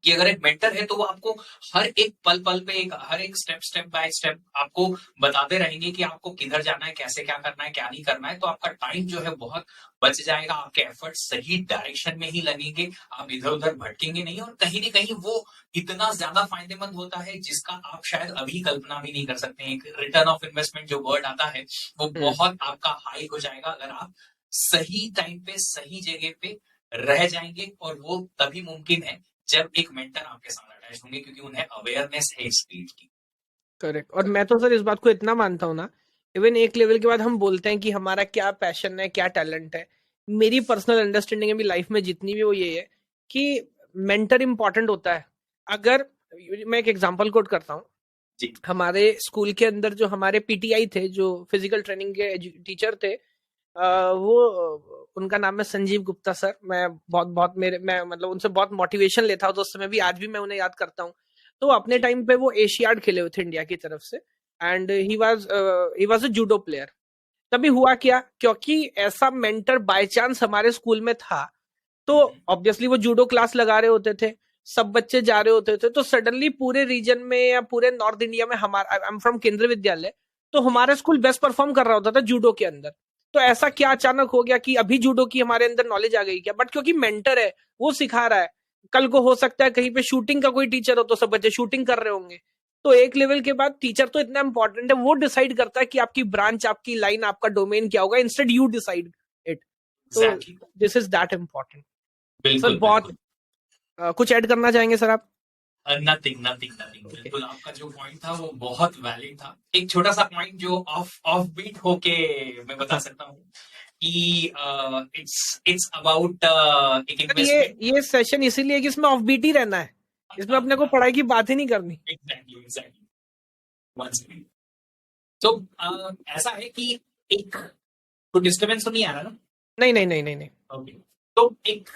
कि अगर एक मेंटर है तो वो आपको हर एक पल पल पे हर एक स्टेप बाय स्टेप आपको बताते रहेंगे कि आपको किधर जाना है, कैसे क्या करना है, क्या नहीं करना है। तो आपका टाइम जो है बहुत बच जाएगा, आपके एफर्ट सही डायरेक्शन में ही लगेंगे, आप इधर उधर भटकेंगे नहीं, और कहीं ना कहीं वो इतना ज्यादा फायदेमंद होता है जिसका आप शायद अभी कल्पना भी नहीं कर सकते हैं। एक रिटर्न ऑफ इन्वेस्टमेंट जो वर्ड आता है वो हम्म बहुत आपका हाई हो जाएगा अगर आप सही टाइम पे सही जगह पे रह जाएंगे, और वो तभी मुमकिन है जब एक मेंटर आपके साथ अटैच होंगे, क्योंकि उन्हें अवेयरनेस है इस फील्ड की। करेक्ट। और मैं तो सर इस बात को इतना मानता हूँ ना, इवन एक लेवल के बाद हम बोलते हैं कि हमारा क्या पैशन है, क्या टैलेंट है, मेरी पर्सनल अंडरस्टैंडिंग है लाइफ में जितनी भी, वो ये है कि मेंटर इंपॉर्टेंट होता है। अगर मैं एक एग्जांपल कोट करता हूँ, जी हमारे स्कूल के अंदर जो हमारे पीटीआई थे, जो फिजिकल ट्रेनिंग के टीचर थे, उनका नाम है संजीव गुप्ता सर। मैं बहुत बहुत मेरे मैं मतलब उनसे बहुत मोटिवेशन लेता हूँ तो उस समय भी, आज भी मैं उन्हें याद करता हूँ। तो अपने जी टाइम पे वो एशियाड खेले हुए थे इंडिया की तरफ से, and he was a judo player. तभी हुआ क्या, क्योंकि ऐसा मेंटर बाय चांस हमारे स्कूल में था, तो हम्म, ऑब्वियसली वो जूडो क्लास लगा रहे होते थे, सब बच्चे जा रहे होते थे, तो सडनली पूरे रीजन में या पूरे नॉर्थ इंडिया में, हमारा आई एम फ्रॉम केंद्रीय विद्यालय, तो जी हमारा स्कूल बेस्ट परफॉर्म कर रहा होता था जूडो के अंदर। तो ऐसा क्या अचानक हो गया कि अभी जूडो की हमारे अंदर नॉलेज आ गई क्या, बट क्योंकि मेंटर है, वो सिखा रहा है, कल को हो सकता है कहीं पे शूटिंग का कोई टीचर हो तो सब बच्चे शूटिंग कर रहे होंगे। तो एक लेवल के बाद टीचर तो इतना इंपॉर्टेंट है, वो डिसाइड करता है कि आपकी ब्रांच, आपकी लाइन, आपका डोमेन क्या होगा, इंस्टेड यू डिसाइड इट। तो exactly this is that important. Sir बिल्कुल बहुत बिल्कुल। कुछ ऐड करना चाहेंगे सर आप? Nothing nothing nothing, okay. बिल्कुल आपका जो पॉइंट था वो बहुत वैलिड था। एक छोटा सा पॉइंट जो ऑफ ऑफ बीट होके मैं बता हाँ सकता हूँ कि इट्स अबाउट एक सर, ये इन्वेस्टमेंट। ये सेशन इसीलिए कि इसमें ऑफ बीट ही रहना है, इसमें अपने को पढ़ाई की बात ही नहीं करनी। Exactly exactly one second. तो ऐसा है कि एक तो डिस्टरबेंस तो नहीं आ रहा ना? नहीं नहीं नहीं नहीं नहीं। ओके। तो एक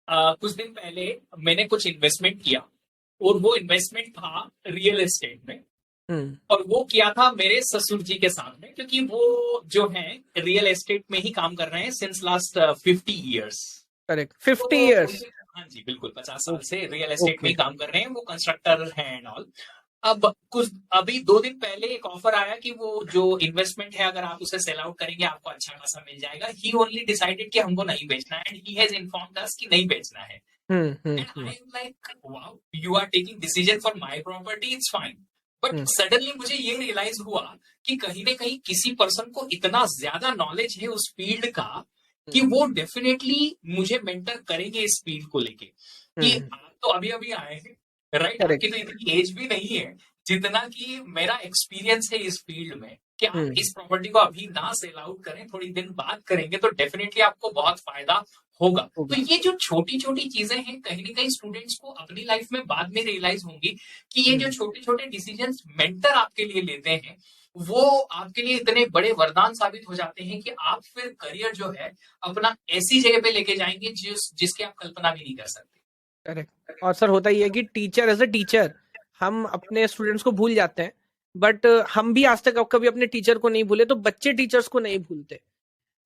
कुछ दिन पहले मैंने कुछ इन्वेस्टमेंट किया, और वो इन्वेस्टमेंट था रियल एस्टेट में। हम्म और वो किया था मेरे ससुर जी के साथ में, क्योंकि वो जो है रियल एस्टेट में ही काम कर रहे हैं since last 50 years. Correct, 50 years। तो हाँ जी बिल्कुल, 50 साल से रियल एस्टेट में ओके। ही काम कर रहे हैं, वो कंस्ट्रक्टर हैं एंड ऑल। अब कुछ अभी 2 दिन पहले एक ऑफर आया कि वो जो इन्वेस्टमेंट है अगर आप उसे सेल आउट करेंगे आपको अच्छा खासा मिल जाएगा। ही ओनली डिसाइडेड कि हमको नहीं बेचना है, and he has informed us कि नहीं बेचना है। And I hmm. Am like wow, you are taking decision for my property, it's fine, but suddenly मुझे ये रियलाइज हुआ कि कहीं ना कहीं किसी पर्सन को इतना ज्यादा नॉलेज है उस फील्ड का कि वो डेफिनेटली मुझे मेंटर करेंगे इस फील्ड को लेके, कि आप तो अभी अभी आए हैं, राइट, आपकी तो इतनी एज भी नहीं है जितना कि मेरा एक्सपीरियंस है इस फील्ड में, कि आप इस प्रॉपर्टी को अभी ना सेल आउट करें, थोड़ी दिन बाद करेंगे तो डेफिनेटली आपको बहुत फायदा होगा। तो ये जो छोटी छोटी चीजें हैं कहीं ना कहीं स्टूडेंट्स को अपनी लाइफ में बाद में रियलाइज होंगी कि ये जो छोटे छोटे डिसीजंस मेंटर आपके लिए लेते हैं वो आपके लिए इतने बड़े वरदान साबित हो जाते हैं कि आप फिर करियर जो है अपना ऐसी जगह पे लेके जाएंगे जिसकी आप कल्पना भी नहीं कर सकते। करेक्ट। और सर होता ये है कि टीचर एज अ टीचर हम अपने स्टूडेंट्स को भूल जाते हैं, बट हम भी आज तक कभी अपने टीचर को नहीं भूले, तो बच्चे टीचर्स को नहीं भूलते।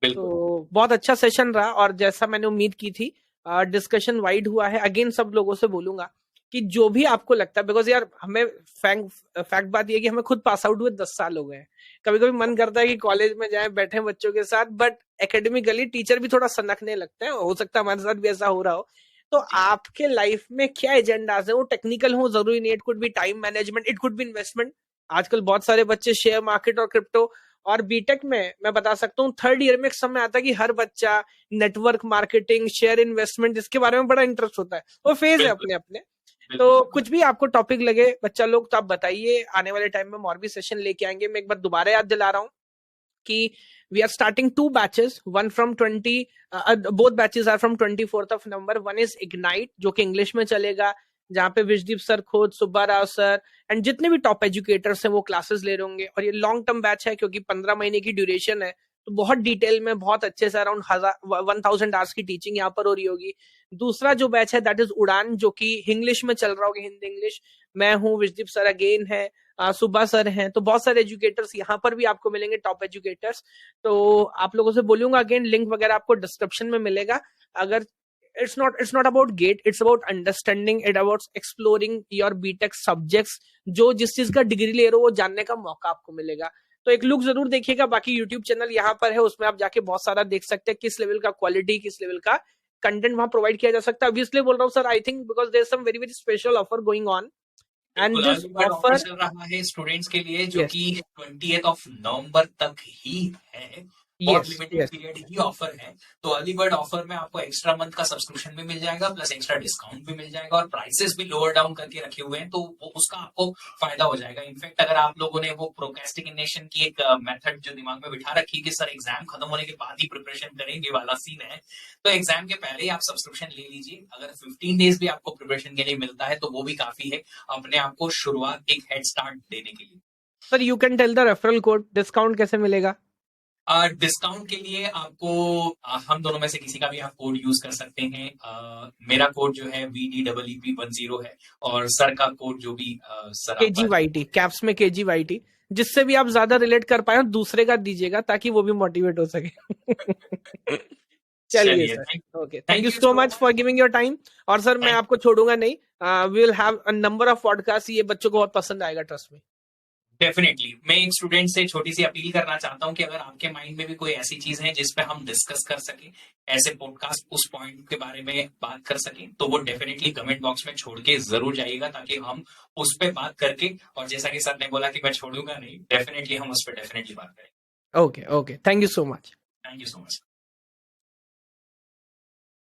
तो बहुत अच्छा सेशन रहा, और जैसा मैंने उम्मीद की थी डिस्कशन वाइड हुआ है। अगेन सब लोगों से बोलूंगा कि जो भी आपको लगता है, बिकॉज यार हमें फैक्ट बात ये कि हमें खुद पास आउट हुए 10 साल हो गए हैं। कभी कभी मन करता है कि कॉलेज में जाए, बैठे बच्चों के साथ, बट एकेडमिकली टीचर भी थोड़ा सनकने लगते हैं। हो सकता है हमारे साथ भी ऐसा हो रहा हो। तो आपके लाइफ में क्या एजेंडाज है, वो टेक्निकल हो जरूरी नहीं, it could be time management, it could be investment. आजकल बहुत सारे बच्चे शेयर मार्केट और क्रिप्टो, और बीटेक में मैं बता सकता हूँ 3rd ईयर में एक समय आता है कि हर बच्चा नेटवर्क मार्केटिंग, शेयर इन्वेस्टमेंट, इसके बारे में बड़ा इंटरेस्ट होता है। वो फेज है अपने अपने। तो कुछ भी आपको टॉपिक लगे बच्चा लोग तो आप बताइए, आने वाले टाइम में और भी सेशन लेके आएंगे। मैं एक बार दोबारा याद दिला रहा हूँ कि we are starting 2 batches, one from 20 both batches are from 24th of November. One is Ignite जो कि इंग्लिश में चलेगा, जहाँ पे विजदीप सर, खुद सुब्बा राव सर एंड जितने भी टॉप एजुकेटर्स हैं वो क्लासेस ले रहे होंगे। और ये लॉन्ग टर्म बैच है क्योंकि 15 महीने की ड्यूरेशन है, तो बहुत डिटेल में बहुत अच्छे से अराउंड 1000 आवर्स की टीचिंग यहाँ पर हो रही होगी। दूसरा जो बैच है दैट इज उड़ान, जो कि इंग्लिश में चल रहा होगा, हिंदी इंग्लिश। मैं हूँ, विजदीप सर अगेन है, सुबह सर हैं, तो बहुत सारे एजुकेटर्स यहाँ पर भी आपको मिलेंगे, टॉप एजुकेटर्स। तो आप लोगों से बोलूंगा अगेन, लिंक वगैरह आपको डिस्क्रिप्शन में मिलेगा। अगर it's not about gate, it's about understanding, it about exploring your BTech subjects। जो जिस चीज का डिग्री ले रहे हो वो जानने का मौका आपको मिलेगा। तो एक लुक जरूर देखिएगा। बाकी यूट्यूब चैनल यहाँ पर है, उसमें आप जाके बहुत सारा देख सकते हैं किस लेवल का क्वालिटी, किस लेवल का कंटेंट वहां प्रोवाइड किया जा सकता है। ऑब्वियसली बोल रहा हूँ sir, I think because there is some very very special offer going on and this offer चल रहा है स्टूडेंट्स के लिए, जो कि 20th नवंबर तक ही है, बहुत लिमिटेड पीरियड ही ऑफर है। तो अर्ली बर्ड ऑफर में आपको एक्स्ट्रा मंथ का सब्सक्रिप्शन भी मिल जाएगा, प्लस एक्स्ट्रा डिस्काउंट भी मिल जाएगा, और प्राइसेस भी लोअर डाउन करके रखे हुए हैं, तो उसका आपको फायदा हो जाएगा। इनफैक्ट अगर आप लोगों ने वो प्रोक्रेस्टिनेशन की एक मेथड जो दिमाग में बिठा रखी कि सर एग्जाम खत्म होने के बाद ही प्रिपरेशन करेंगे वाला सीन है, तो एग्जाम के पहले ही आप सब्सक्रिप्शन ले लीजिए। अगर 15 डेज भी आपको प्रिपरेशन के लिए मिलता है तो वो भी काफी है अपने आप को शुरुआत, एक हेड स्टार्ट देने के लिए। Sir you can tell the referral code, discount कैसे मिलेगा? डिस्काउंट के लिए आपको हम दोनों में से किसी का भी आप कोड यूज कर सकते हैं। मेरा कोड जो है VDEEP10 है, और सर का कोड जो भी सर KGYT, कैप्स में KGYT, जिससे भी आप ज्यादा रिलेट कर पाए, दूसरे का दीजिएगा ताकि वो भी मोटिवेट हो सके। चलिए sir, okay, thank you so much for giving your time. और सर मैं आपको छोड़ूंगा नहीं, we will have a number of podcast, ये बच्चों को बहुत पसंद आएगा, ट्रस्ट मी। डेफिनेटली। मैं एक स्टूडेंट से छोटी सी अपील करना चाहता हूं कि अगर आपके माइंड में भी कोई ऐसी चीज है जिसपे हम डिस्कस कर सके, ऐसे पॉडकास्ट उस पॉइंट के बारे में बात कर सके, तो वो डेफिनेटली कमेंट बॉक्स में छोड़ के जरूर जाइएगा, ताकि हम उस पर बात करके, और जैसा कि सर ने बोला कि मैं छोड़ूंगा नहीं, डेफिनेटली हम उस पर डेफिनेटली बात करेंगे। Okay, thank you so much. Thank you so much.